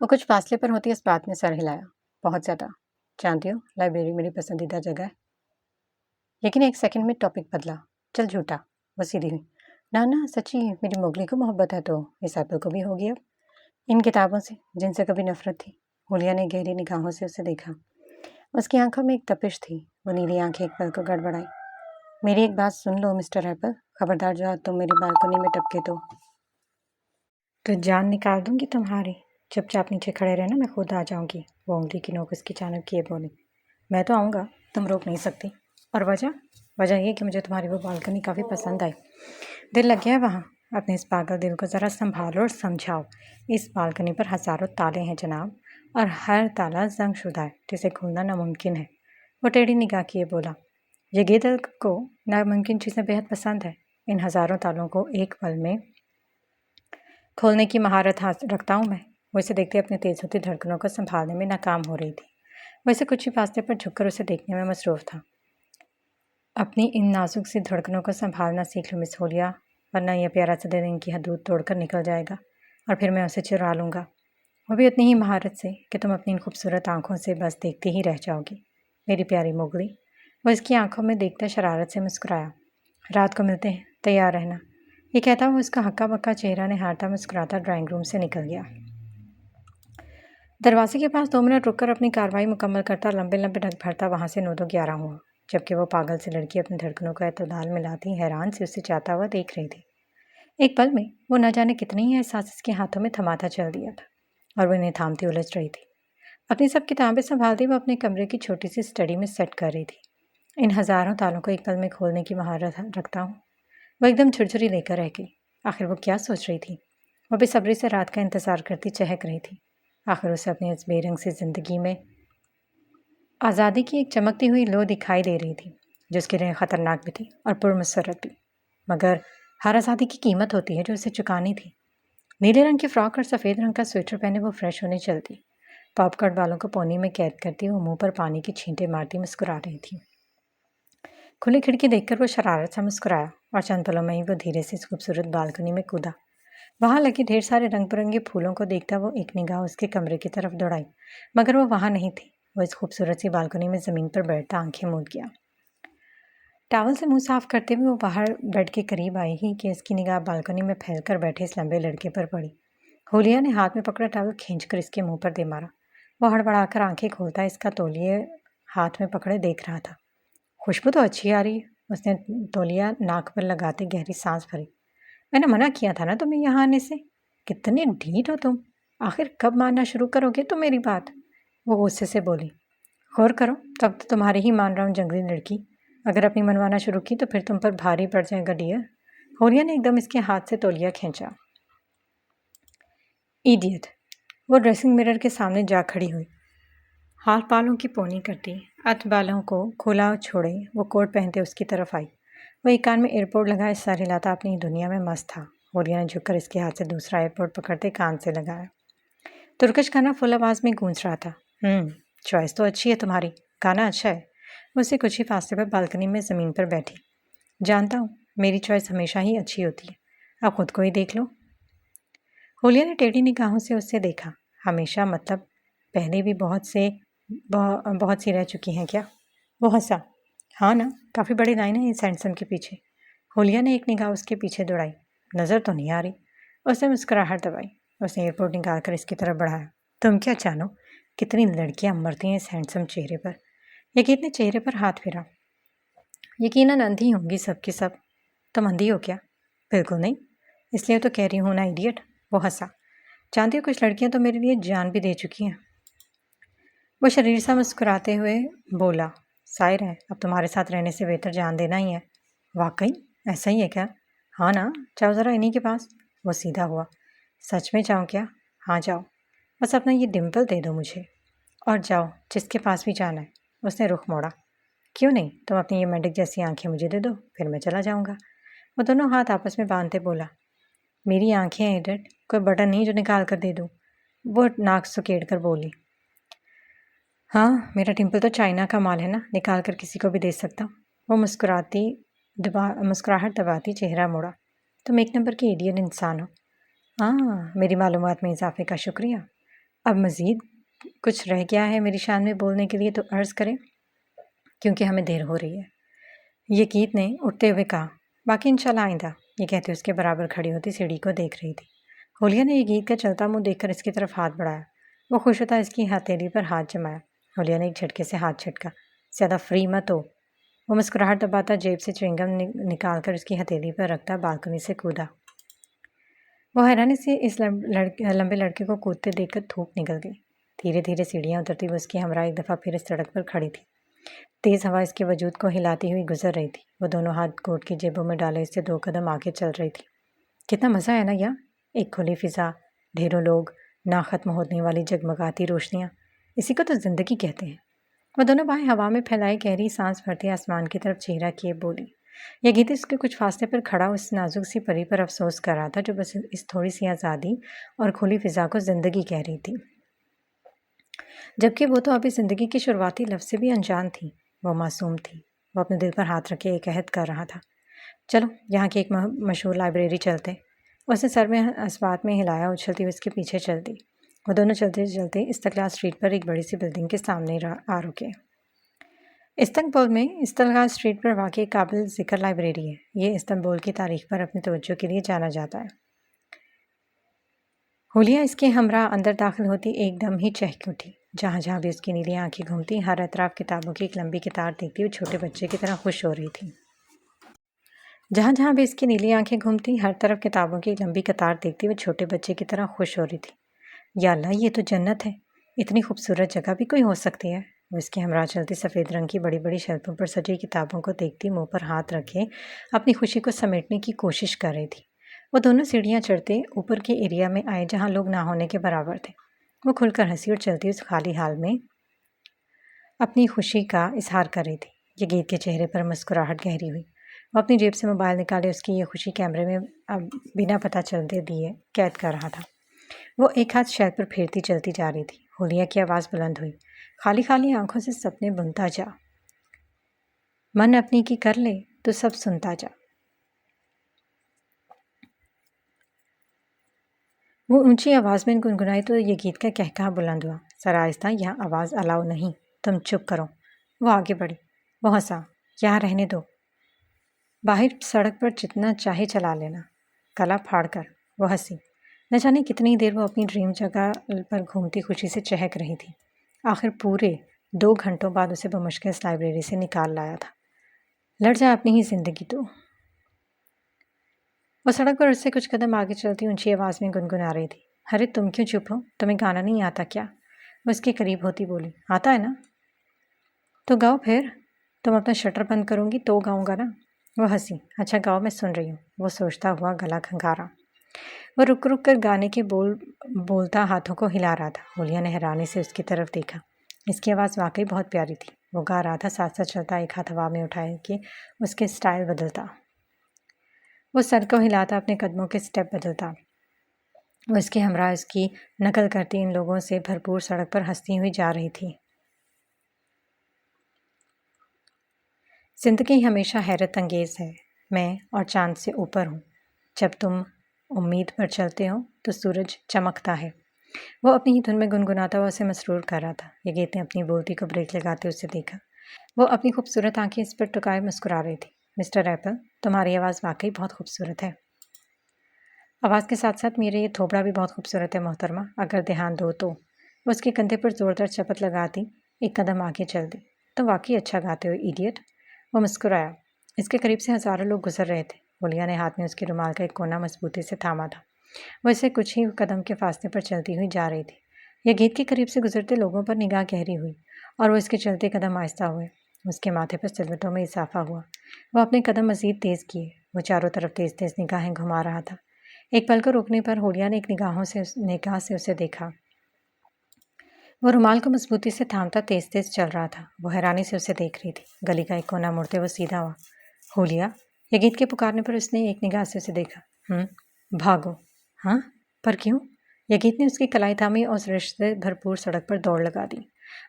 وہ کچھ فاصلے پر ہوتی اس بات میں سر ہلایا۔ بہت زیادہ۔ جانتی ہو لائبریری میری پسندیدہ جگہ ہے۔ لیکن ایک سیکنڈ میں ٹاپک بدلا۔ چل جھوٹا۔ وہ سیدھی ہوئی۔ نہ سچی میری موگلی کو محبت ہے تو اس ایپل کو بھی ہوگی اب، ان کتابوں سے جن سے کبھی نفرت تھی۔ ہولیا نے گہری نگاہوں سے اسے دیکھا۔ اس کی آنکھوں میں ایک تپش تھی۔ وہ نیلی آنکھیں ایک پل کو گڑبڑائی۔ میری ایک بات سن لو مسٹر ایپل، خبردار جو تم میری بالکنی میں ٹپکے تو جان نکال دوں گی تمہاری۔ چپ چاپ نیچے کھڑے رہنا، میں خود آ جاؤں گی۔ وہ انگلی کی نوک اس کی جانب کیے بولی۔ میں تو آؤں گا، تم روک نہیں سکتی۔ اور وجہ یہ کہ مجھے تمہاری وہ بالکنی کافی پسند آئی۔ دل لگ گیا ہے وہاں۔ اپنے اس پاگل دل کو ذرا سنبھالو اور سمجھاؤ۔ اس بالکنی پر ہزاروں تالے ہیں جناب، اور ہر تالا زنگ شدہ ہے جسے کھولنا ناممکن ہے۔ وہ ٹیڑھی نگاہ کیے بولا۔ یہ دل کو ناممکن چیزیں بہت پسند ہے۔ ان ہزاروں تالوں کو ایک پل میں کھولنے کی مہارت رکھتا ہوں میں۔ وہ اسے دیکھتے اپنی تیز ہوتی دھڑکنوں کو سنبھالنے میں ناکام ہو رہی تھی۔ وہ اسے کچھ ہی فاصلے پر جھک کر اسے دیکھنے میں مصروف تھا۔ اپنی ان نازک سی دھڑکنوں کو سنبھالنا سیکھ لو مس ہولیا، ورنہ یہ پیارا سا دل ان کی حدود توڑ کر نکل جائے گا، اور پھر میں اسے چرا لوں گا، وہ بھی اتنی ہی مہارت سے کہ تم اپنی ان خوبصورت آنکھوں سے بس دیکھتی ہی رہ جاؤ گی، میری پیاری موگلی۔ وہ اس کی آنکھوں میں دیکھتا شرارت سے مسکرایا۔ رات کو ملتے ہیں، تیار رہنا۔ یہ کہتا وہ اس کا ہکا بکا چہرہ نہارتا مسکراتا ڈرائنگ روم سے نکل گیا۔ دروازے کے پاس 2 منٹ رک کر اپنی کارروائی مکمل کرتا لمبے لمبے ڈگ بھرتا وہاں سے 9-11 ہوا، جبکہ وہ پاگل سی لڑکی اپنی دھڑکنوں کو اعتدال میں لاتی حیران سے اسے چاہتا ہوا دیکھ رہی تھی۔ ایک پل میں وہ نہ جانے کتنے ہی احساس اس کے ہاتھوں میں تھماتا چل دیا تھا، اور وہ انہیں تھامتی الجھ رہی تھی۔ اپنی سب کتابیں سنبھالتی وہ اپنے کمرے کی چھوٹی سی اسٹڈی میں سیٹ کر رہی تھی۔ ان ہزاروں تالوں کو ایک پل میں کھولنے کی مہارت رکھتا ہوں۔ وہ ایک دم جھرجھری لے کر رہ گئی۔ آخر وہ کیا سوچ رہی تھی؟ وہ بے صبری سے رات کا انتظار کرتی چہک رہی تھی۔ آخر اسے اپنی اس بے رنگ سی زندگی میں آزادی کی ایک چمکتی ہوئی لو دکھائی دے رہی تھی، جو اس کی رہیں خطرناک بھی تھی اور پرمسرت بھی، مگر ہر آزادی کی قیمت ہوتی ہے جو اسے چکانی تھی۔ نیلے رنگ کی فراک اور سفید رنگ کا سویٹر پہنے وہ فریش ہونے چلتی، پاپ کٹ والوں کو پونی میں قید کرتی وہ منہ پر پانی کی چھینٹیں مارتی مسکرا رہی تھی۔ کھلی کھڑکی دیکھ کر وہ شرارت سے مسکرایا، اور چند پلوں میں ہی وہ دھیرے سے اس خوبصورت بالکنی میں کودا۔ وہاں لگے ڈھیر سارے رنگ برنگے پھولوں کو دیکھتا وہ ایک نگاہ اس کے کمرے کی طرف دوڑائی، مگر وہ وہاں نہیں تھی۔ وہ اس خوبصورت سی بالکنی میں زمین پر بیٹھتا آنکھیں موند گیا۔ ٹاول سے منہ صاف کرتے ہوئے وہ باہر بیڈ کے قریب آئی ہی کہ اس کی نگاہ بالکنی میں پھیل کر بیٹھے اس لمبے لڑکے پر پڑی۔ ہولیا نے ہاتھ میں پکڑا ٹاول کھینچ کر اس کے منہ پر دے مارا۔ وہ ہڑبڑا کر آنکھیں کھولتا اس کا تولیے ہاتھ میں پکڑے دیکھ رہا تھا۔ خوشبو تو اچھی آ رہی ہے، اس نے تولیا ناک پر لگاتے گہری سانس بھری۔ میں نے منع کیا تھا نا تمہیں یہاں آنے سے، کتنے ڈھیٹ ہو تم، آخر کب ماننا شروع کرو گے تم میری بات؟ وہ غصے سے بولی۔ غور کرو، تب تو تمہاری ہی مان رہا ہوں جنگلی لڑکی، اگر اپنی منوانا شروع کی تو پھر تم پر بھاری پڑ جائے گا ڈیئر۔ ہولیا نے ایک دم اس کے ہاتھ سے تولیا کھینچا۔ ایڈیٹ۔ وہ ڈریسنگ مرر کے سامنے جا کھڑی ہوئی، ہاتھ بالوں کی پونی کرتی، اتھ بالوں کو کھلا چھوڑے وہ کوٹ پہنتے اس کی طرف آئی۔ وہ ایک کان میں ایئرپورٹ لگائے سر ہلاتا اپنی دنیا میں مست تھا۔ ہولیا نے جھک کر اس کے ہاتھ سے دوسرا ایئرپورٹ پکڑتے کان سے لگایا۔ ترکش گانا فل آواز میں گونج رہا تھا۔ چوائس تو اچھی ہے تمہاری، گانا اچھا ہے۔ وہ اسے کچھ ہی فاصلے پر بالکنی میں زمین پر بیٹھی۔ جانتا ہوں، میری چوائس ہمیشہ ہی اچھی ہوتی ہے، اب خود کو ہی دیکھ لو۔ ہولیا نے ٹیڑھی نگاہوں سے اس سے دیکھا۔ ہمیشہ مطلب پہلے بھی بہت سی رہ چکی ہیں کیا؟ وہ ہنسا۔ ہاں نا، کافی بڑی لائن ہے اس ہینڈسم کے پیچھے۔ ہولیا نے ایک نگاہ اس کے پیچھے دوڑائی۔ نظر تو نہیں آ رہی۔ اس نے مسکراہٹ دبائی۔ اس نے ایئرپورٹ نکال کر اس کی طرف بڑھایا۔ تم کیا جانو کتنی لڑکیاں مرتی ہیں اس ہینڈسم چہرے پر۔ یقین نے چہرے پر ہاتھ پھیرا۔ یقیناً اندھی ہوں گی سب کی سب۔ تم اندھی ہو کیا؟ بالکل نہیں، اس لیے تو کہہ رہی ہوں نا ایڈیٹ۔ وہ ہنسا۔ جانتی ہو کچھ لڑکیاں تو میرے لیے جان بھی دے چکی ہیں۔ وہ شریر سا مسکراتے ہوئے بولا۔ ظاہر ہے اب تمہارے ساتھ رہنے سے بہتر جان دینا ہی ہے۔ واقعی ایسا ہی ہے کیا؟ ہاں نا، جاؤ ذرا انہی کے پاس۔ وہ سیدھا ہوا۔ سچ میں جاؤں کیا؟ ہاں جاؤ، بس اپنا یہ ڈمپل دے دو مجھے، اور جاؤ جس کے پاس بھی جانا ہے۔ اس نے رخ موڑا۔ کیوں نہیں، تم اپنی یہ مینڈک جیسی آنکھیں مجھے دے دو، پھر میں چلا جاؤں گا۔ وہ دونوں ہاتھ آپس میں باندھتے بولا۔ میری آنکھیں ایڈٹ، کوئی بٹن نہیں جو نکال کر دے دوں۔ وہ ناک سکیڑ کر بولی۔ ہاں، میرا ڈمپل تو چائنا کا مال ہے نا، نکال کر کسی کو بھی دے سکتا ہوں۔ وہ مسکراہٹ دباتی چہرہ موڑا۔ تم ایک نمبر کی ایڈین انسان ہو۔ ہاں، میری معلومات میں اضافے کا شکریہ۔ اب مزید کچھ رہ گیا ہے میری شان میں بولنے کے لیے تو عرض کریں، کیونکہ ہمیں دیر ہو رہی ہے۔ یہ گیت نے اٹھتے ہوئے کہا، باقی انشاءاللہ آئندہ۔ یہ کہتے اس کے برابر کھڑی ہوتی سیڑھی کو دیکھ رہی تھی۔ حولیہ نے یہ گیت کا چلتا منہ دیکھ کر اس کی طرف ہاتھ بڑھایا۔ وہ خوش ہوتا اس کی ہتھیلی پر ہاتھ جمایا۔ حولیہ نے ایک جھٹکے سے ہاتھ چھٹکا، زیادہ فری مت ہو۔ وہ مسکراہٹ دباتا جیب سے چوئنگم نکال کر اس کی ہتھیلی پر رکھتا بالکنی سے کودا۔ وہ حیرانی سے اس لمبے لڑکے کو کودتے دیکھ کر تھوک نکل گئی۔ دھیرے دھیرے سیڑھیاں اترتی وہ اس کی ہمراہ ایک دفعہ پھر اس سڑک پر کھڑی تھی۔ تیز ہوا اس کے وجود کو ہلاتی ہوئی گزر رہی تھی۔ وہ دونوں ہاتھ کوٹ کی جیبوں میں ڈالے اس سے 2 قدم آگے چل رہی تھی۔ کتنا مزہ ہے نا یہاں، ایک کھلی فضا، ڈھیروں لوگ، نہ ختم ہونے والی جگمگاتی روشنیاں، اسی کو تو زندگی کہتے ہیں۔ وہ دونوں بائیں ہوا میں پھیلائی گہری سانس بھرتی آسمان کی طرف چہرہ کیے بولی۔ یہ گیت اس کے کچھ فاصلے پر کھڑا اس نازک سی پری پر افسوس کر رہا تھا جو بس اس تھوڑی سی آزادی اور کھلی فضا کو زندگی کہہ رہی تھی، جبکہ وہ تو ابھی زندگی کی شروعاتی لفظ سے بھی انجان تھی۔ وہ معصوم تھی۔ وہ اپنے دل پر ہاتھ رکھے ایک عہد کر رہا تھا، چلو یہاں کی ایک مشہور لائبریری چلتے۔ اس نے سر میں اسبات میں ہلایا، اچھلتی ہوئی اس کے پیچھے چل دی۔ وہ دونوں چلتے چلتے استقلال اسٹریٹ پر ایک بڑی سی بلڈنگ کے سامنے آ رکے۔ استنبول میں استقلال اسٹریٹ پر واقع ایک قابل ذکر لائبریری ہے۔ یہ استنبول کی تاریخ پر اپنی توجہ کے لیے جانا جاتا ہے۔ حولیہ اس کے ہمراہ اندر داخل ہوتی ایک دم ہی چہک اٹھی۔ جہاں جہاں بھی اس کی نیلی آنکھیں گھومتی، ہر اطراف کتابوں کی ایک لمبی قطار دیکھتی وہ چھوٹے بچے کی طرح خوش ہو رہی تھی۔ جہاں جہاں بھی اس کی نیلی آنکھیں گھومتی، ہر طرف کتابوں کی ایک لمبی قطار دیکھتی وہ چھوٹے بچے کی طرح خوش ہو رہی تھی۔ یا اللہ، یہ تو جنت ہے، اتنی خوبصورت جگہ بھی کوئی ہو سکتی ہے۔ وہ اس کے ہمراہ چلتی سفید رنگ کی بڑی بڑی شیلفوں پر سجی کتابوں کو دیکھتی منہ پر ہاتھ رکھے اپنی خوشی کو سمیٹنے کی کوشش کر رہی تھی۔ وہ دونوں سیڑھیاں چڑھتے اوپر کے ایریا میں آئے جہاں لوگ نہ ہونے کے برابر تھے۔ وہ کھل کر ہنسی اور چلتی اس خالی حال میں اپنی خوشی کا اظہار کر رہی تھی۔ یہ گیت کے چہرے پر مسکراہٹ گہری ہوئی۔ وہ اپنی جیب سے موبائل نکالے اس کی یہ خوشی کیمرے میں بنا پتہ چلتے دیے قید کر رہا تھا۔ وہ ایک ہاتھ شیلف پر پھیرتی چلتی جا رہی تھی۔ حولیہ کی آواز بلند ہوئی، خالی خالی آنکھوں سے سپنے بنتا جا، من اپنی کی کر لے تو سب سنتا جا۔ وہ اونچی آواز میں گنگنائی تو یہ گیت کا کہکہا بلند ہوا، ذرا آہستہ، یہاں آواز الاؤ نہیں، تم چپ کرو۔ وہ آگے بڑھی۔ وہ ہنسا، یہاں رہنے دو، باہر سڑک پر جتنا چاہے چلا لینا، گلا پھاڑ کر۔ وہ ہنسی۔ نہ جانے کتنی دیر وہ اپنی ڈریم جگہ پر گھومتی خوشی سے چہک رہی تھی۔ آخر پورے 2 گھنٹوں بعد اسے بمشکل اس لائبریری سے نکال لایا تھا۔ لڑ جا اپنی ہی زندگی تو۔ وہ سڑک پر اس سے کچھ قدم آگے چلتی اونچی آواز میں گنگنا رہی تھی، ارے تم کیوں چپ ہو؟ تمہیں گانا نہیں آتا کیا؟ وہ اس کے قریب ہوتی بولی، آتا ہے نا تو گاؤ پھر۔ تم اپنا شٹر بند کروں گی تو گاؤں گا نا۔ وہ ہنسی، اچھا گاؤ، میں سن رہی ہوں۔ وہ سوچتا ہوا گلا کھنگارا۔ وہ رک رک کر گانے کے بولتا ہاتھوں کو ہلا رہا تھا۔ حولیہ نے حیرانی سے اس کی طرف دیکھا۔ اس کی آواز واقعی بہت پیاری تھی۔ وہ گا رہا تھا، ساتھ ساتھ چلتا، ایک ہاتھ ہوا میں اٹھائے کہ اس کے سٹائل بدلتا۔ وہ سر کو ہلاتا، اپنے قدموں کے سٹیپ بدلتا۔ وہ اس کے ہمراہ اس کی نقل کرتی ان لوگوں سے بھرپور سڑک پر ہنستی ہوئی جا رہی تھی۔ زندگی ہمیشہ حیرت انگیز ہے، میں اور چاند سے اوپر ہوں، جب تم امید پر چلتے ہو تو سورج چمکتا ہے۔ وہ اپنی ہی دھن میں گنگناتا ہوا اسے مسرور کر رہا تھا۔ یہ گیت نے اپنی بولتی کو بریک لگاتے اسے دیکھا۔ وہ اپنی خوبصورت آنکھیں اس پر ٹکائے مسکرا رہی تھی۔ مسٹر ایپل، تمہاری آواز واقعی بہت خوبصورت ہے۔ آواز کے ساتھ ساتھ میرے یہ تھوبڑا بھی بہت خوبصورت ہے محترمہ، اگر دھیان دو تو۔ وہ اس کے کندھے پر زوردار چپت لگاتی ایک قدم آگے چل دی۔ تم واقعی اچھا گاتے ہو ایڈیٹ۔ وہ مسکرایا۔ اس کے قریب سے ہزاروں لوگ گزر رہے تھے۔ حولیہ نے ہاتھ میں اس کے رومال کا ایک کونا مضبوطی سے تھاما تھا۔ وہ اسے کچھ ہی قدم کے فاصلے پر چلتی ہوئی جا رہی تھی۔ یہ گیت کے قریب سے گزرتے لوگوں پر نگاہ گہری ہوئی اور وہ اس کے چلتے قدم آہستہ ہوئے۔ اس کے ماتھے پر سلوٹوں میں اضافہ ہوا۔ وہ اپنے قدم مزید تیز کیے۔ وہ چاروں طرف تیز تیز نگاہیں گھما رہا تھا۔ ایک پل کو رکنے پر حولیہ نے ایک نگاہ سے اسے دیکھا۔ وہ رومال کو مضبوطی سے تھامتا تیز تیز چل رہا تھا۔ وہ حیرانی سے اسے دیکھ رہی تھی۔ گلی کا ایک کونا مڑتے وہ سیدھا ہوا۔ حولیہ، یہ گیت کے پکارنے پر اس نے ایک نگاہ سے اسے دیکھا۔ بھاگو۔ ہاں، پر کیوں؟ یہ گیت نے اس کی کلائی تھامی اور اس رشتے بھرپور سڑک پر دوڑ لگا دی۔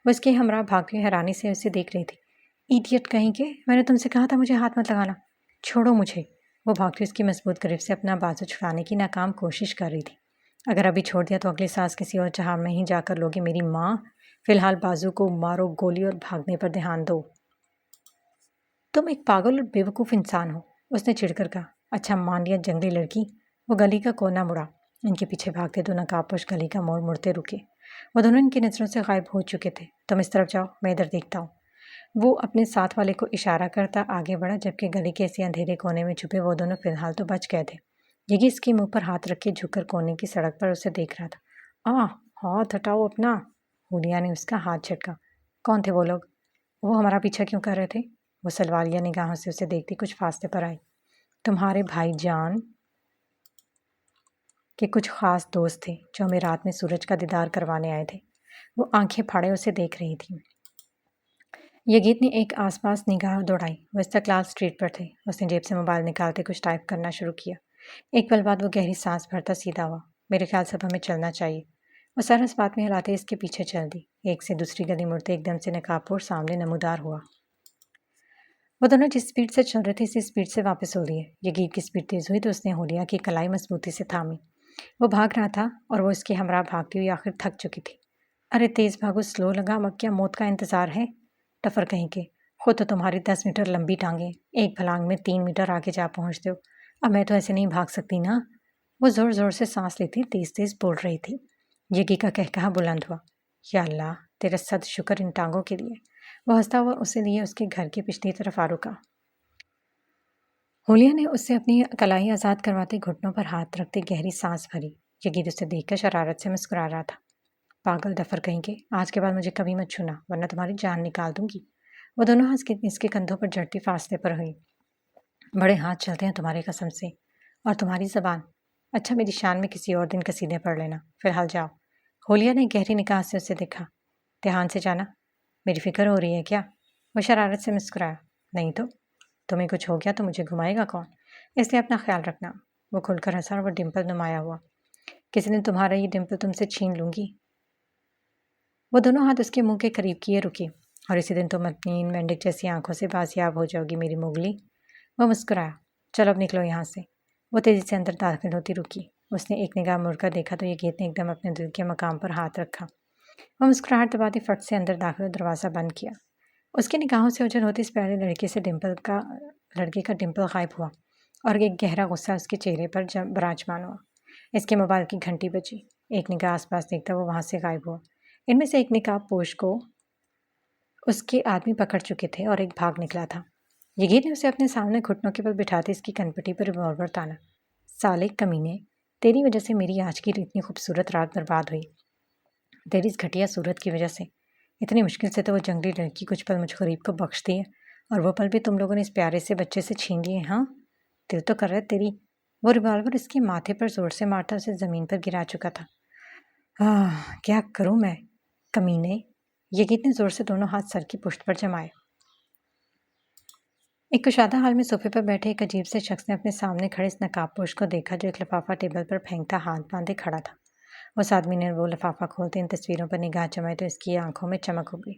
وہ اس کے ہمراہ بھاگتے حیرانی سے اسے دیکھ رہی تھی۔ ایڈیٹ کہیں کہ، میں نے تم سے کہا تھا مجھے ہاتھ مت لگانا، چھوڑو مجھے۔ وہ بھاگتی اس کی مضبوط گرفت سے اپنا بازو چھڑانے کی ناکام کوشش کر رہی تھی۔ اگر ابھی چھوڑ دیا تو اگلی سانس کسی اور جہاں میں ہی جا کر لوگی میری ماں. فی الحال بازو کو مارو گولی اور بھاگنے پر دھیان دو. تم ایک پاگل اور بیوقوف انسان ہو، اس نے چڑھ کر کہا. اچھا مان لیا جنگلی لڑکی. وہ گلی کا کونا مڑا. ان کے پیچھے بھاگتے دو نقاب گلی کا موڑ مڑتے رکے. وہ دونوں ان کی نظروں سے غائب ہو چکے تھے. تم اس طرف جاؤ، میں ادھر دیکھتا ہوں. وہ اپنے ساتھ والے کو اشارہ کرتا آگے بڑھا، جبکہ گلی کے اسی اندھیرے کونے میں چھپے وہ دونوں فی الحال تو بچ گئے تھے. یگی اس کے منہ پر ہاتھ رکھ کے جھک کر کونے کی سڑک پر اسے دیکھ رہا تھا. ہاتھ ہٹاؤ اپنا. ہولیا نے اس کا ہاتھ جھٹکا. کون تھے وہ لوگ؟ وہ ہمارا پیچھا کیوں کر رہے تھے؟ وہ سلوالیہ نگاہوں سے اسے دیکھتی کچھ فاصلے پر آئی. تمہارے بھائی جان کے کچھ خاص دوست تھے جو ہمیں رات میں سورج کا دیدار کروانے آئے تھے. وہ آنکھیں پھاڑے اسے دیکھ رہی تھی. یگیت نے ایک آس پاس نگاہ دوڑائی. وہ استقلال اسٹریٹ پر تھے. اس نے جیب سے موبائل نکالتے کچھ ٹائپ کرنا شروع کیا. ایک پل بعد وہ گہری سانس بھرتا سیدھا ہوا. میرے خیال سے اب ہمیں چلنا چاہیے. وہ سر اس بات میں ہلاتے اس کے پیچھے چل دی. ایک سے دوسری گلی مڑتے ایک دم سے نقاب پوش سامنے نمودار ہوا. وہ دونوں جس اسپیڈ سے چل رہے تھے اسی اسپیڈ سے واپس ہو لیے. یگیت کی اسپیڈ تیز ہوئی تو اس نے ہولیا کی کلائی مضبوطی سے تھامی. وہ بھاگ رہا تھا اور وہ اس کے ہمراہ بھاگتی ہوئی آخر تھک چکی تھی. ارے تیز بھاگو، سلو لگام، اب کیا موت کا انتظار ہے؟ ٹفر کہیں کے. خود تو تمہاری 10 میٹر لمبی ٹانگیں ایک پھلانگ میں 3 میٹر آگے جا پہنچتے ہو. اب میں تو ایسے نہیں بھاگ سکتی نا. وہ زور زور سے سانس لیتی تیز تیز بول رہی تھی. یگی کا کہکہا بلند ہوا. یا اللہ تیرا صد شکر ان ٹانگوں کے لیے. وہ ہنستا ہوا اسے لیے اس کے گھر کی پچھلی طرف آ رکا. ہولیا نے اس سے اپنی کلائی آزاد کرواتے گھٹنوں پر ہاتھ رکھتے گہری سانس بھری. یگی اسے دیکھ کر شرارت سے مسکرا رہا تھا. پاگل ڈفر کہیں کے، آج کے بعد مجھے کبھی مت چھونا ورنہ تمہاری جان نکال دوں گی. وہ دونوں ہاتھ اس کے کندھوں پر جھڑتی فاصلے پر ہوئی. بڑے ہاتھ چلتے ہیں تمہارے قسم سے. اور تمہاری زبان. اچھا میری شان میں کسی اور دن قصیدے پڑھ لینا. فی الحال جاؤ. ہولیا نے گہری نگاہ سے اسے دیکھا. دھیان سے جانا. میری فکر ہو رہی ہے کیا؟ وہ شرارت سے مسکرایا. نہیں تو. تمہیں کچھ ہو گیا تو مجھے گھمائے گا کون؟ اس لیے اپنا خیال رکھنا. وہ کھل کر ہنسا اور وہ ڈمپل نمایاں ہوا. کسی دن تمہارا یہ ڈمپل تم سے چھین لوں گی. وہ دونوں ہاتھ اس کے منہ کے قریب کیے رکی. اور اسی دن تم اپنی مینڈک جیسی آنکھوں سے بازیاب ہو جاؤ گی میری موگلی. وہ مسکرایا. چلو اب نکلو یہاں سے. وہ تیزی سے اندر داخل ہوتی رکی. اس نے ایک نگاہ مڑ کر دیکھا تو یگیت نے ایک دم اپنے دل کے مقام پر ہاتھ رکھا. وہ مسکراہٹ دباتی فٹ سے اندر داخل اور دروازہ بند کیا. اس کی نگاہوں سے اوجھل ہوتی اس پیارے لڑکے کا ڈمپل غائب ہوا اور ایک گہرا غصہ اس کے چہرے پر براجمان ہوا. اس کے موبائل کی گھنٹی بجی. ایک نگاہ آس پاس دیکھتا وہ وہاں سے غائب ہوا. ان میں سے ایک نقاب پوش کو اس کے آدمی پکڑ چکے تھے اور ایک بھاگ نکلا تھا. یگیت نے اسے اپنے سامنے گھٹنوں کے بل بٹھاتے اس کی کنپٹی پر ریوالور تانا. سالے کمینے، تیری وجہ سے میری آج کی اتنی خوبصورت رات برباد ہوئی. تیری اس گھٹیا صورت کی وجہ سے. اتنی مشکل سے تو وہ جنگلی لڑکی کچھ پل مجھ غریب کو بخشتی ہے اور وہ پل بھی تم لوگوں نے اس پیارے سے بچے سے چھین لیے. ہاں دل تو کر رہا ہے تیری. وہ ریوالور اس کے ماتھے پر زور سے مارتا اسے زمین پر گرا چکا تھا. کیا کروں میں کمینے. یگیت نے زور سے دونوں ہاتھ سر کی پشت پر جمائے. ایک کشادہ حال میں صوفے پر بیٹھے ایک عجیب سے شخص نے اپنے سامنے کھڑے اس نقاب پوش کو دیکھا جو ایک لفافہ ٹیبل پر پھینکتا ہاتھ باندھے کھڑا تھا. اس آدمی نے وہ لفافہ کھولتے ان تصویروں پر نگاہ جمائی تو اس کی آنکھوں میں چمک ابھری.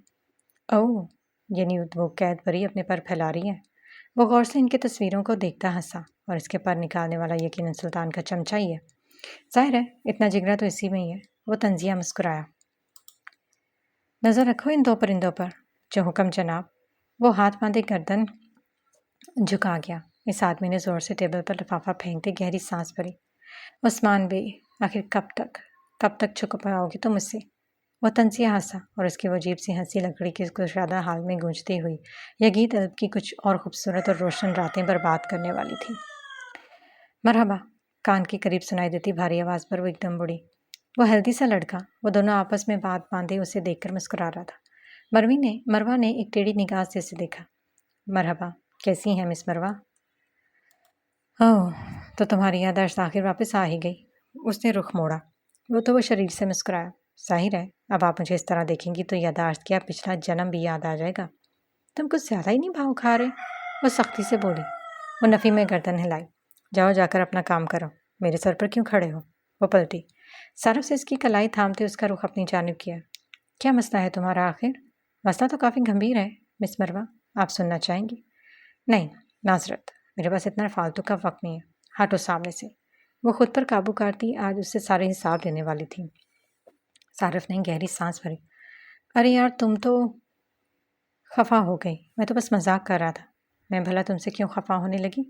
اوہ، یعنی وہ قید پری اپنے پر پھیلا رہی ہے. وہ غور سے ان کی تصویروں کو دیکھتا ہنسا. اور اس کے پر نکالنے والا یقیناً سلطان کا چمچہ ہی ہے. ظاہر ہے اتنا جگرا تو اسی میں ہی ہے. وہ طنزیہ مسکرایا. نظر رکھو ان دو پرندوں پر. جو حکم جناب. وہ ہاتھ باندھے گردن جھکا گیا. اس آدمی نے زور سے ٹیبل پر لفافہ پھینکتے گہری سانس بھری. عثمان بے، آخر کب تک چھپ پاؤ گے تم مجھ سے؟ وہ طنزیہ ہنسا اور اس کی وہ عجیب سی ہنسی لکڑی کے کشادہ حال میں گونجتی ہوئی یگیت الب کی کچھ اور خوبصورت اور روشن راتیں برباد کرنے والی تھی. مرحبا. کان کے قریب سنائی دیتی بھاری آواز پر وہ ایک دم بڑی. وہ ہیلدی سا لڑکا. وہ دونوں آپس میں بات باندھے اسے دیکھ کر مسکرا رہا تھا. مروہ نے ایک ٹیڑھی نگاہ سے اسے دیکھا. مرحبا، کیسی ہیں مس مروہ؟ اوہ، تو تمہاری یادداشت آخر واپس آ ہی گئی. اس نے رخ موڑا. وہ شریر سے مسکرایا. ظاہر ہے اب آپ مجھے اس طرح دیکھیں گی تو یادداشت کیا پچھلا جنم بھی یاد آ جائے گا. تم کچھ زیادہ ہی نہیں بھاؤ کھا رہے. وہ سختی سے بولی. وہ نفی میں گردن ہلائی. جاؤ جا کر اپنا کام کرو. میرے سر پر کیوں کھڑے ہو؟ وہ پلٹی. سرف سے اس کی کلائی تھامتے اس کا رخ اپنی جانب کیا. کیا مسئلہ ہے تمہارا آخر؟ مسئلہ تو کافی گمبھیر ہے مس مروہ. آپ سننا چاہیں گی؟ نہیں معذرت، میرے پاس اتنا فالتو کا وقت نہیں ہے. ہٹو سامنے سے. وہ خود پر قابو کرتی آج اس سے سارے حساب لینے والی تھی۔ صارف نے گہری سانس بھری۔ ارے یار تم تو خفا ہو گئی، میں تو بس مذاق کر رہا تھا۔ میں بھلا تم سے کیوں خفا ہونے لگی؟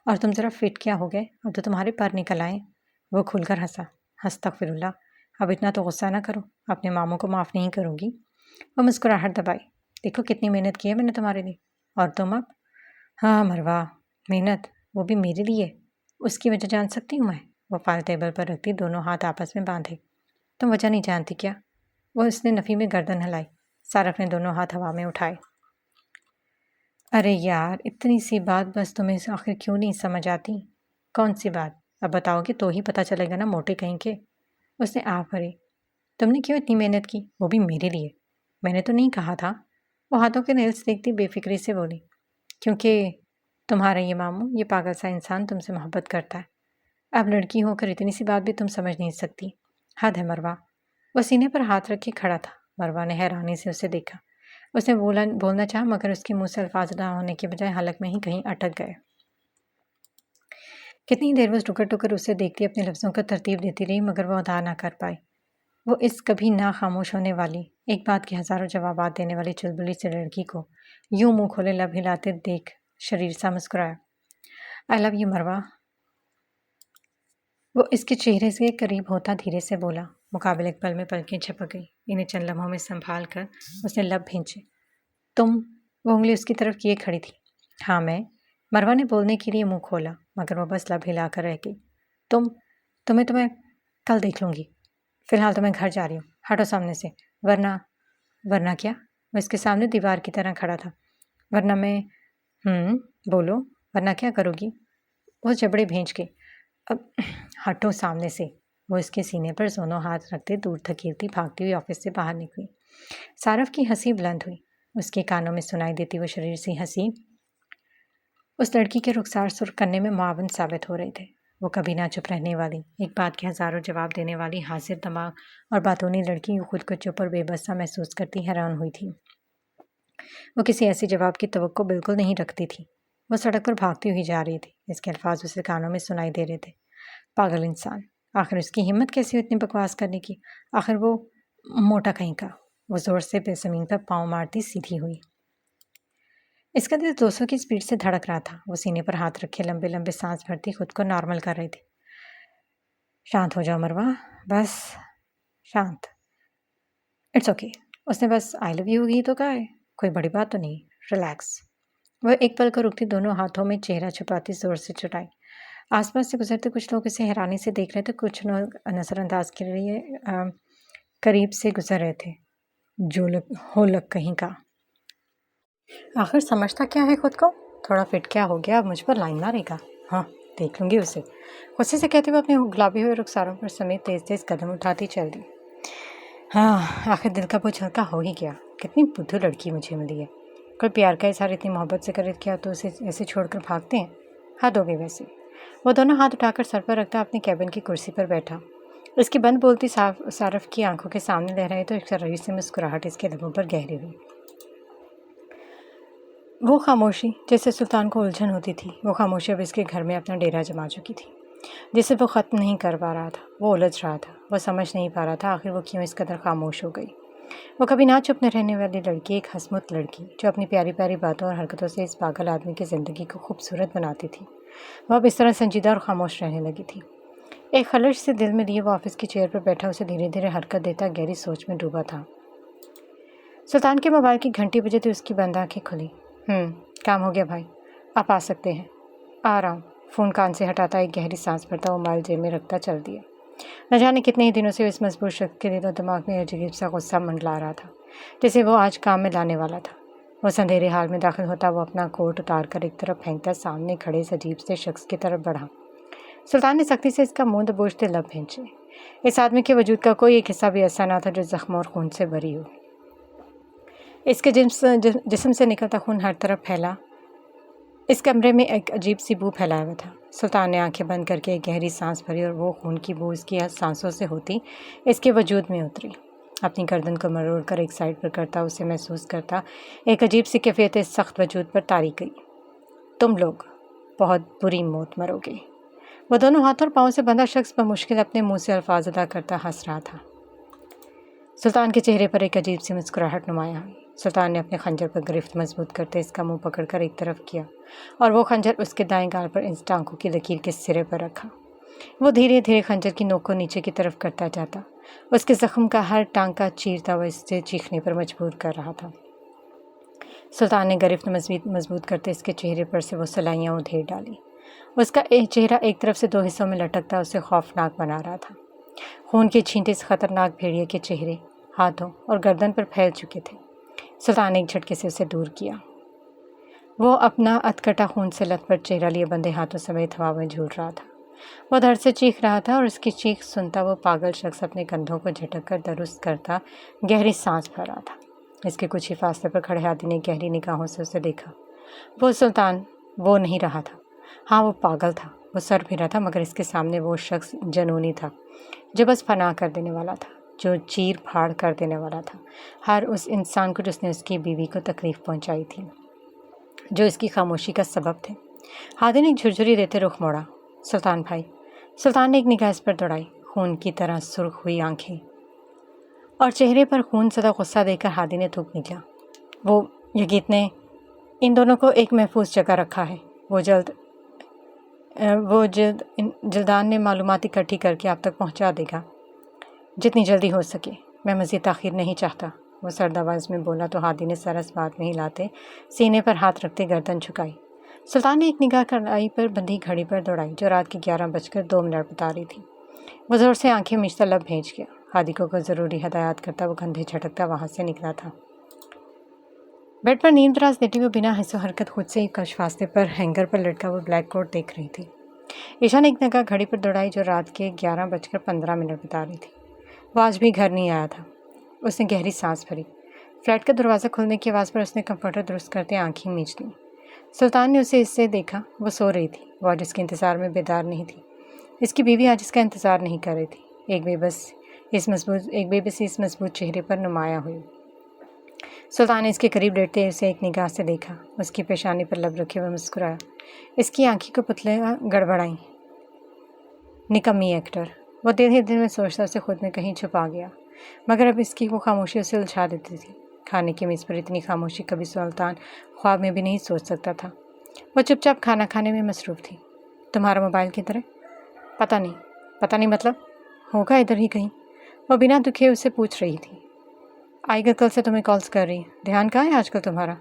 اور تم ذرا فٹ کیا ہو گئے، اب تو تمہارے پر نکل آئے۔ وہ کھل کر ہنسا۔ استغفر اللہ، اب اتنا تو غصہ نہ کرو، اپنے ماموں کو معاف نہیں کروں گی۔ وہ مسکراہٹ دبائی۔ دیکھو کتنی محنت کی ہے میں نے تمہارے لیے، اور تم اب؟ ہاں مروہ، محنت وہ بھی میرے لیے، اس کی وجہ جان سکتی ہوں میں؟ وہ فائل ٹیبل پر رکھتی دونوں ہاتھ آپس میں باندھے۔ تم وجہ نہیں جانتی کیا؟ وہ اس نے نفی میں گردن ہلائی۔ صارف نے دونوں ہاتھ ہوا میں اٹھائے۔ ارے یار اتنی سی بات بس تمہیں آخر کیوں نہیں سمجھ آتی؟ کون سی بات؟ اب بتاؤ گے تو ہی پتہ چلے گا نا، موٹے کہیں کے۔ اس نے آہ بھری۔ تم نے کیوں اتنی محنت کی، وہ بھی میرے لیے؟ میں نے تو نہیں کہا تھا۔ وہ ہاتھوں کے نیلس دیکھتی بے فکری سے بولی۔ کیونکہ تمہارا یہ ماموں، یہ پاگل سا انسان تم سے محبت کرتا ہے۔ اب لڑکی ہو کر اتنی سی بات بھی تم سمجھ نہیں سکتی، حد ہے مروہ۔ وہ سینے پر ہاتھ رکھ کے کھڑا تھا۔ مروہ نے حیرانی سے اسے دیکھا۔ اس نے بولنا چاہا مگر اس کے منہ سے الفاظ نہ ہونے کے بجائے حلق میں ہی کہیں اٹک گئے۔ کتنی دیر وہ ٹکر ٹکر اسے دیکھتی اپنے لفظوں کو ترتیب دیتی رہی مگر وہ ادا نہ کر پائی۔ وہ اس کبھی نہ خاموش ہونے والی، ایک بات کے ہزاروں جوابات دینے والی چلبلی سے لڑکی کو یوں منہ کھولے لب ہلاتے دیکھ شریر سا مسکرایا۔ آئی لو یو مروہ۔ وہ اس کے چہرے سے قریب ہوتا دھیرے سے بولا۔ مقابل ایک پل میں پلکیں جھپک گئی۔ انہیں چند لمحوں میں سنبھال کر اس نے لب بھینچے۔ تم؟ وہ انگلی اس کی طرف کیے کھڑی تھی۔ ہاں میں؟ مروہ نے بولنے کے لیے منہ کھولا مگر وہ بس لب ہلا کر رہ گئی۔ تمہیں کل دیکھ لوں گی، فی الحال تو میں گھر جا رہی ہوں، ہٹو سامنے سے، ورنہ کیا؟ وہ اس کے سامنے دیوار کی طرح کھڑا تھا۔ ورنہ میں بولو، ورنہ کیا کرو گی؟ وہ جبڑے بھینچ کے اب ہٹو سامنے سے۔ وہ اس کے سینے پر دونوں ہاتھ رکھتے دور دھکیلتی بھاگتی ہوئی آفس سے باہر نکلی۔ صارف کی ہنسی بلند ہوئی۔ اس کے کانوں میں سنائی دیتی وہ شریر سی ہنسی اس لڑکی کے رخسار سرخ کرنے میں معاون ثابت ہو رہے تھے۔ وہ کبھی نہ چپ رہنے والی، ایک بات کے ہزاروں جواب دینے والی حاضر دماغ اور باتونی لڑکی خود کو چپ اور بے بس سا محسوس کرتی حیران ہوئی تھی۔ وہ کسی ایسے جواب کی توقع بالکل نہیں رکھتی تھی۔ وہ سڑک پر بھاگتی ہوئی جا رہی تھی۔ اس کے الفاظ اسے کانوں میں سنائی دے رہے تھے۔ پاگل انسان، آخر اس کی ہمت کیسی اتنی بکواس کرنے کی؟ آخر وہ موٹا کہیں کا۔ وہ زور سے زمین پر پاؤں مارتی سیدھی ہوئی۔ اس کا دل 200 کی سپیڈ سے دھڑک رہا تھا۔ وہ سینے پر ہاتھ رکھے لمبے لمبے سانس بھرتی خود کو نارمل کر رہی تھی۔ شانت ہو جاؤ مروہ، بس شانت۔ It's okay. اس نے بس آئی لو یو ہوگی تو کہا ہے، کوئی بڑی بات تو نہیں، ریلیکس۔ وہ ایک پل کو رکتی دونوں ہاتھوں میں چہرہ چھپاتی زور سے چٹائی۔ آس پاس سے گزرتے کچھ لوگ اسے حیرانی سے دیکھ رہے تھے، کچھ لوگ نظر انداز کے لیے قریب سے گزر رہے تھے۔ جو ہولک کہیں کا، آخر سمجھتا کیا ہے خود کو؟ تھوڑا فٹ کیا ہو گیا، اب مجھ پر لائن مارے گا؟ ہاں دیکھ لوں گی اسے، غصے سے کہتے ہوئے اپنے گلابی ہوئے رخساروں پر سمیت تیز تیز قدم اٹھاتی چل دی۔ ہاں آخر دل کا بوجھ ہلکا ہو ہی گیا۔ کتنی بدھو لڑکی مجھے ملی ہے۔ کوئی پیار کا اظہار اتنی محبت سے کرے کیا تو اسے ایسے چھوڑ کر بھاگتے ہیں؟ حد ہو گئی ویسے۔ وہ دونوں ہاتھ اٹھا کر سر پر رکھتا اپنی کیبن کی کرسی پر بیٹھا۔ اس کی بند بولتی صارف کی آنکھوں کے سامنے لہرائے تو ایک شراری سے مسکراہٹ اس کے لبوں پر گہری ہوئی۔ وہ خاموشی جیسے سلطان کو الجھن ہوتی تھی، وہ خاموشی اب اس کے گھر میں اپنا ڈیرا جما چکی تھی، جسے وہ ختم نہیں کر پا رہا تھا۔ وہ الجھ رہا تھا، وہ سمجھ نہیں پا رہا تھا آخر وہ کیوں اس قدر خاموش ہو گئی۔ وہ کبھی نہ چپنے رہنے والی لڑکی، ایک ہسمت لڑکی جو اپنی پیاری پیاری باتوں اور حرکتوں سے اس پاگل آدمی کی زندگی کو خوبصورت بناتی تھی، وہ اب اس طرح سنجیدہ اور خاموش رہنے لگی تھی۔ ایک خلش سے دل میں لیے وہ آفس کی چیئر پر بیٹھا اسے دھیرے دھیرے حرکت دیتا گہری سوچ میں ڈوبا تھا۔ سلطان کے موبائل کی گھنٹی بجے تو اس کی بند آنکھیں کھلی۔ کام ہو گیا بھائی، آپ آ سکتے ہیں۔ آ رہا ہوں۔ فون کان سے ہٹاتا ایک گہری سانس بھرتا وہ موبائل جیب میں رکھتا چل دیا۔ نہ جانے کتنے ہی دنوں سے اس مضبوط شخص کے دل و دماغ میں عجیب سا غصہ منڈلا رہا تھا، جسے وہ آج کام میں لانے والا تھا۔ وہ اندھیرے حال میں داخل ہوتا، وہ اپنا کوٹ اتار کر ایک طرف پھینکتا سامنے کھڑے اس عجیب سے شخص کی طرف بڑھا۔ سلطان نے سختی سے اس کا منہ دبوچتے لب بھینچے۔ اس آدمی کے وجود کا کوئی ایک حصہ بھی ایسا نہ تھا جو زخموں اور خون سے بھری ہو۔ اس کے جسم سے نکلتا خون ہر طرف پھیلا۔ اس کمرے میں ایک عجیب سی بو پھیلایا ہوا تھا۔ سلطان نے آنکھیں بند کر کے ایک گہری سانس بھری اور وہ خون کی بو اس کی سانسوں سے ہوتی اس کے وجود میں اتری۔ اپنی گردن کو مروڑ کر ایک سائڈ پر کرتا اسے محسوس کرتا ایک عجیب سی کیفیت اس سخت وجود پر طاری گئی۔ تم لوگ بہت بری موت مرو گے۔ وہ دونوں ہاتھوں اور پاؤں سے بندھا شخص بمشکل اپنے منہ سے الفاظ ادا کرتا ہنس رہا تھا۔ سلطان کے چہرے پر ایک عجیب سی مسکراہٹ نمایاں ہوئی۔ سلطان نے اپنے خنجر پر گرفت مضبوط کرتے اس کا منہ پکڑ کر ایک طرف کیا اور وہ خنجر اس کے دائیں گال پر اس ٹانکوں کی لکیر کے سرے پر رکھا۔ وہ دھیرے دھیرے خنجر کی نوک کو نیچے کی طرف کرتا جاتا۔ اس کے زخم کا ہر ٹانکا چیرتا وہ اس سے چیخنے پر مجبور کر رہا تھا۔ سلطان نے گرفت مضبوط کرتے اس کے چہرے پر سے وہ سلائیاں ادھیڑ ڈالی۔ اس کا چہرہ ایک طرف سے 2 حصوں میں لٹکتا اسے خوفناک بنا رہا تھا۔ خون کے چھینٹے اس خطرناک بھیڑیے کے چہرے، ہاتھوں اور گردن پر پھیل چکے تھے۔ سلطان نے ایک جھٹکے سے اسے دور کیا۔ وہ اپنا اتکٹا خون سے لت پت چہرہ لیے بندے ہاتھوں سمیت ہوا میں جھول رہا تھا۔ وہ دھڑ سے چیخ رہا تھا اور اس کی چیخ سنتا وہ پاگل شخص اپنے کندھوں کو جھٹک کر درست کرتا گہری سانس بھر رہا تھا۔ اس کے کچھ ہی فاصلے پر کھڑے ہاتھی نے گہری نگاہوں سے اسے دیکھا۔ وہ سلطان وہ نہیں رہا تھا۔ ہاں، وہ پاگل تھا، وہ سر پھیرا تھا، مگر اس کے سامنے وہ شخص جنونی تھا جو بس فنا کر دینے والا تھا، جو چیر پھاڑ کر دینے والا تھا ہر اس انسان کو جس نے اس کی بیوی کو تکلیف پہنچائی تھی، جو اس کی خاموشی کا سبب تھے۔ ہاتھی نے ایک جھرجھری دیتے رخ موڑا۔ سلطان بھائی۔ سلطان نے ایک نگاہ اس پر دوڑائی۔ خون کی طرح سرخ ہوئی آنکھیں اور چہرے پر خون زدہ غصہ دیکھ کر ہادی نے تھوک نکلا۔ وہ یگیت نے ان دونوں کو ایک محفوظ جگہ رکھا ہے۔ وہ جلدان نے معلومات اکٹھی کر کے آپ تک پہنچا دے گا جتنی جلدی ہو سکے۔ میں مزید تاخیر نہیں چاہتا، وہ سرد آواز میں بولا تو ہادی نے سر اس بات میں ہلاتے سینے پر ہاتھ رکھتے گردن جھکائی۔ سلطان نے ایک نگاہ کڑائی پر بندھی گھڑی پر دوڑائی جو رات کی 11:02 بتا رہی تھی۔ وہ زور سے آنکھیں میچتا لب بھیج گیا۔ ہادی کو کوئی ضروری ہدایات کرتا وہ کندھے جھٹکتا وہاں سے نکلا تھا۔ بیڈ پر نیم دراز لیٹی وہ بنا حس و حرکت خود سے کچھ فاصلے پر ہینگر پر لٹکا وہ بلیک کوٹ دیکھ رہی تھی۔ ایشا نے ایک نگاہ گھڑی پر دوڑائی جو رات کے 11:15 بتا رہی تھی۔ وہ آج بھی گھر نہیں آیا تھا۔ اس نے گہری سانس بھری۔ فلیٹ کا دروازہ کھلنے کی آواز پر اس نے کمفرٹر درست کرتے آنکھیں میچ لیں۔ سلطان نے اسے اس سے دیکھا۔ وہ سو رہی تھی۔ وہ آج اس کے انتظار میں بیدار نہیں تھی۔ اس کی بیوی آج اس کا انتظار نہیں کر رہی تھی۔ ایک بے بسی اس مضبوط چہرے پر نمایاں ہوئی۔ سلطان نے اس کے قریب لیٹتے اسے ایک نگاہ سے دیکھا۔ اس کی پیشانی پر لب رکھے ہوئے مسکرایا۔ اس کی آنکھیں کو پتلے گڑبڑائیں۔ نکمی ایکٹر، وہ دل میں سوچتا اسے خود میں کہیں چھپا گیا، مگر اب اس کی وہ خاموشی اسے الجھا دیتی تھی۔ کھانے کی میز پر اتنی خاموشی کبھی سلطان خواب میں بھی نہیں سوچ سکتا تھا۔ وہ چپ چاپ کھانا کھانے میں مصروف تھی۔ تمہارا موبائل کدھر ہے؟ پتہ نہیں مطلب؟ ہوگا ادھر ہی کہیں، وہ بنا دکھے اسے پوچھ رہی تھی۔ آئی گا کل سے تمہیں کالز کر رہی، دھیان کہاں ہے آج کل تمہارا؟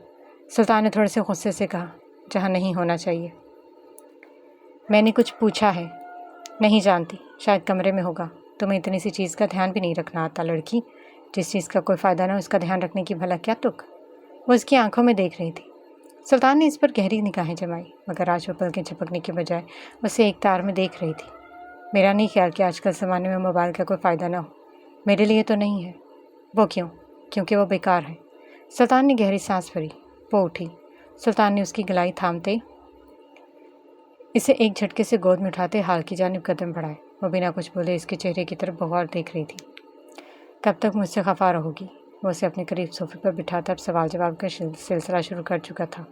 سلطان نے تھوڑے سے غصے سے کہا۔ جہاں نہیں ہونا چاہیے۔ میں نے کچھ پوچھا ہے؟ نہیں جانتی، شاید کمرے میں ہوگا۔ تمہیں اتنی سی چیز کا دھیان بھی نہیں رکھنا آتا لڑکی، جس چیز کا کوئی فائدہ نہ ہو اس کا دھیان رکھنے کی بھلا کیا تک؟ وہ اس کی آنکھوں میں دیکھ رہی تھی۔ سلطان نے اس پر گہری نگاہیں جمائی، مگر آج وہ پلکیں جھپکنے کے بجائے اسے ایک تار میں دیکھ رہی تھی۔ میرا نہیں خیال کہ آج کل زمانے میں موبائل کا کوئی فائدہ نہ ہو۔ میرے لیے تو نہیں ہے۔ وہ کیوں؟ کیونکہ وہ بیکار ہے۔ سلطان نے گہری سانس بھری۔ وہ اٹھی۔ سلطان نے اس کی گلائی تھامتے اسے ایک جھٹکے سے گود میں اٹھاتے حال کی جانب قدم بڑھائے۔ وہ بنا کچھ بولے اس کے چہرے کی طرف بغور دیکھ رہی تھی۔ کب تک مجھ سے خفا رہو گی؟ وہ اسے اپنے قریب صوفے پر بٹھاتا اب سوال جواب کا سلسلہ شروع کر چکا تھا۔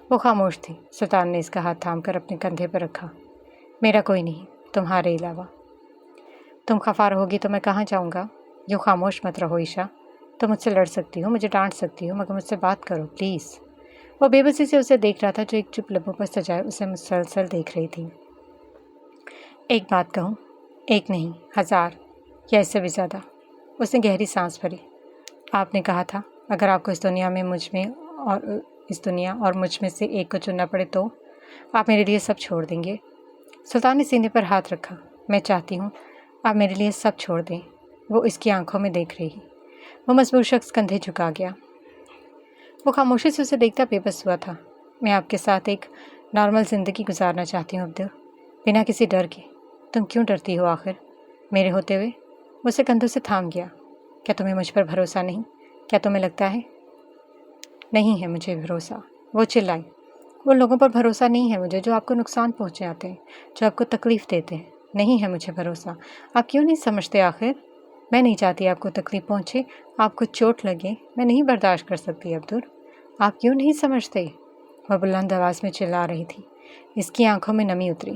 وہ خاموش تھی۔ سلطان نے اس کا ہاتھ تھام کر اپنے کندھے پر رکھا۔ میرا کوئی نہیں تمہارے علاوہ۔ تم خفا رہو گی تو میں کہاں جاؤں گا؟ یوں خاموش مت رہو عائشہ۔ تم مجھ سے لڑ سکتی ہو، مجھے ڈانٹ سکتی ہو، مگر مجھ سے بات کرو پلیز۔ وہ بے بسی سے اسے دیکھ رہا تھا جو ایک چپ لبوں پر سجائے اسے مسلسل دیکھ رہی تھی۔ ایک بات کہوں؟ ایک نہیں، 1000 یا اس سے بھی زیادہ۔ اس نے گہری سانس بھری۔ آپ نے کہا تھا اگر آپ کو اس دنیا اور مجھ میں سے ایک کو چننا پڑے تو آپ میرے لیے سب چھوڑ دیں گے؟ سلطان نے سینے پر ہاتھ رکھا۔ میں چاہتی ہوں آپ میرے لیے سب چھوڑ دیں۔ وہ اس کی آنکھوں میں دیکھ رہی۔ وہ مضبوط شخص کندھے جھکا گیا۔ وہ خاموشی سے اسے دیکھتا بے بس ہوا تھا۔ میں آپ کے ساتھ ایک نارمل زندگی گزارنا چاہتی ہوں عبدل، بنا کسی ڈر کے۔ تم کیوں ڈرتی ہو آخر میرے ہوتے ہوئے؟ وہ اسے کندھوں سے تھام گیا۔ کیا تمہیں مجھ پر بھروسہ نہیں؟ کیا تمہیں لگتا ہے نہیں ہے مجھے بھروسہ؟ وہ چلائی۔ ان لوگوں پر بھروسہ نہیں ہے مجھے جو آپ کو نقصان پہنچاتے ہیں، جو آپ کو تکلیف دیتے ہیں۔ نہیں ہے مجھے بھروسہ۔ آپ کیوں نہیں سمجھتے آخر؟ میں نہیں چاہتی آپ کو تکلیف پہنچے، آپ کو چوٹ لگے۔ میں نہیں برداشت کر سکتی عبدل۔ آپ کیوں نہیں سمجھتے؟ وہ بلند آواز میں چلا رہی تھی۔ اس کی آنکھوں میں نمی اتری۔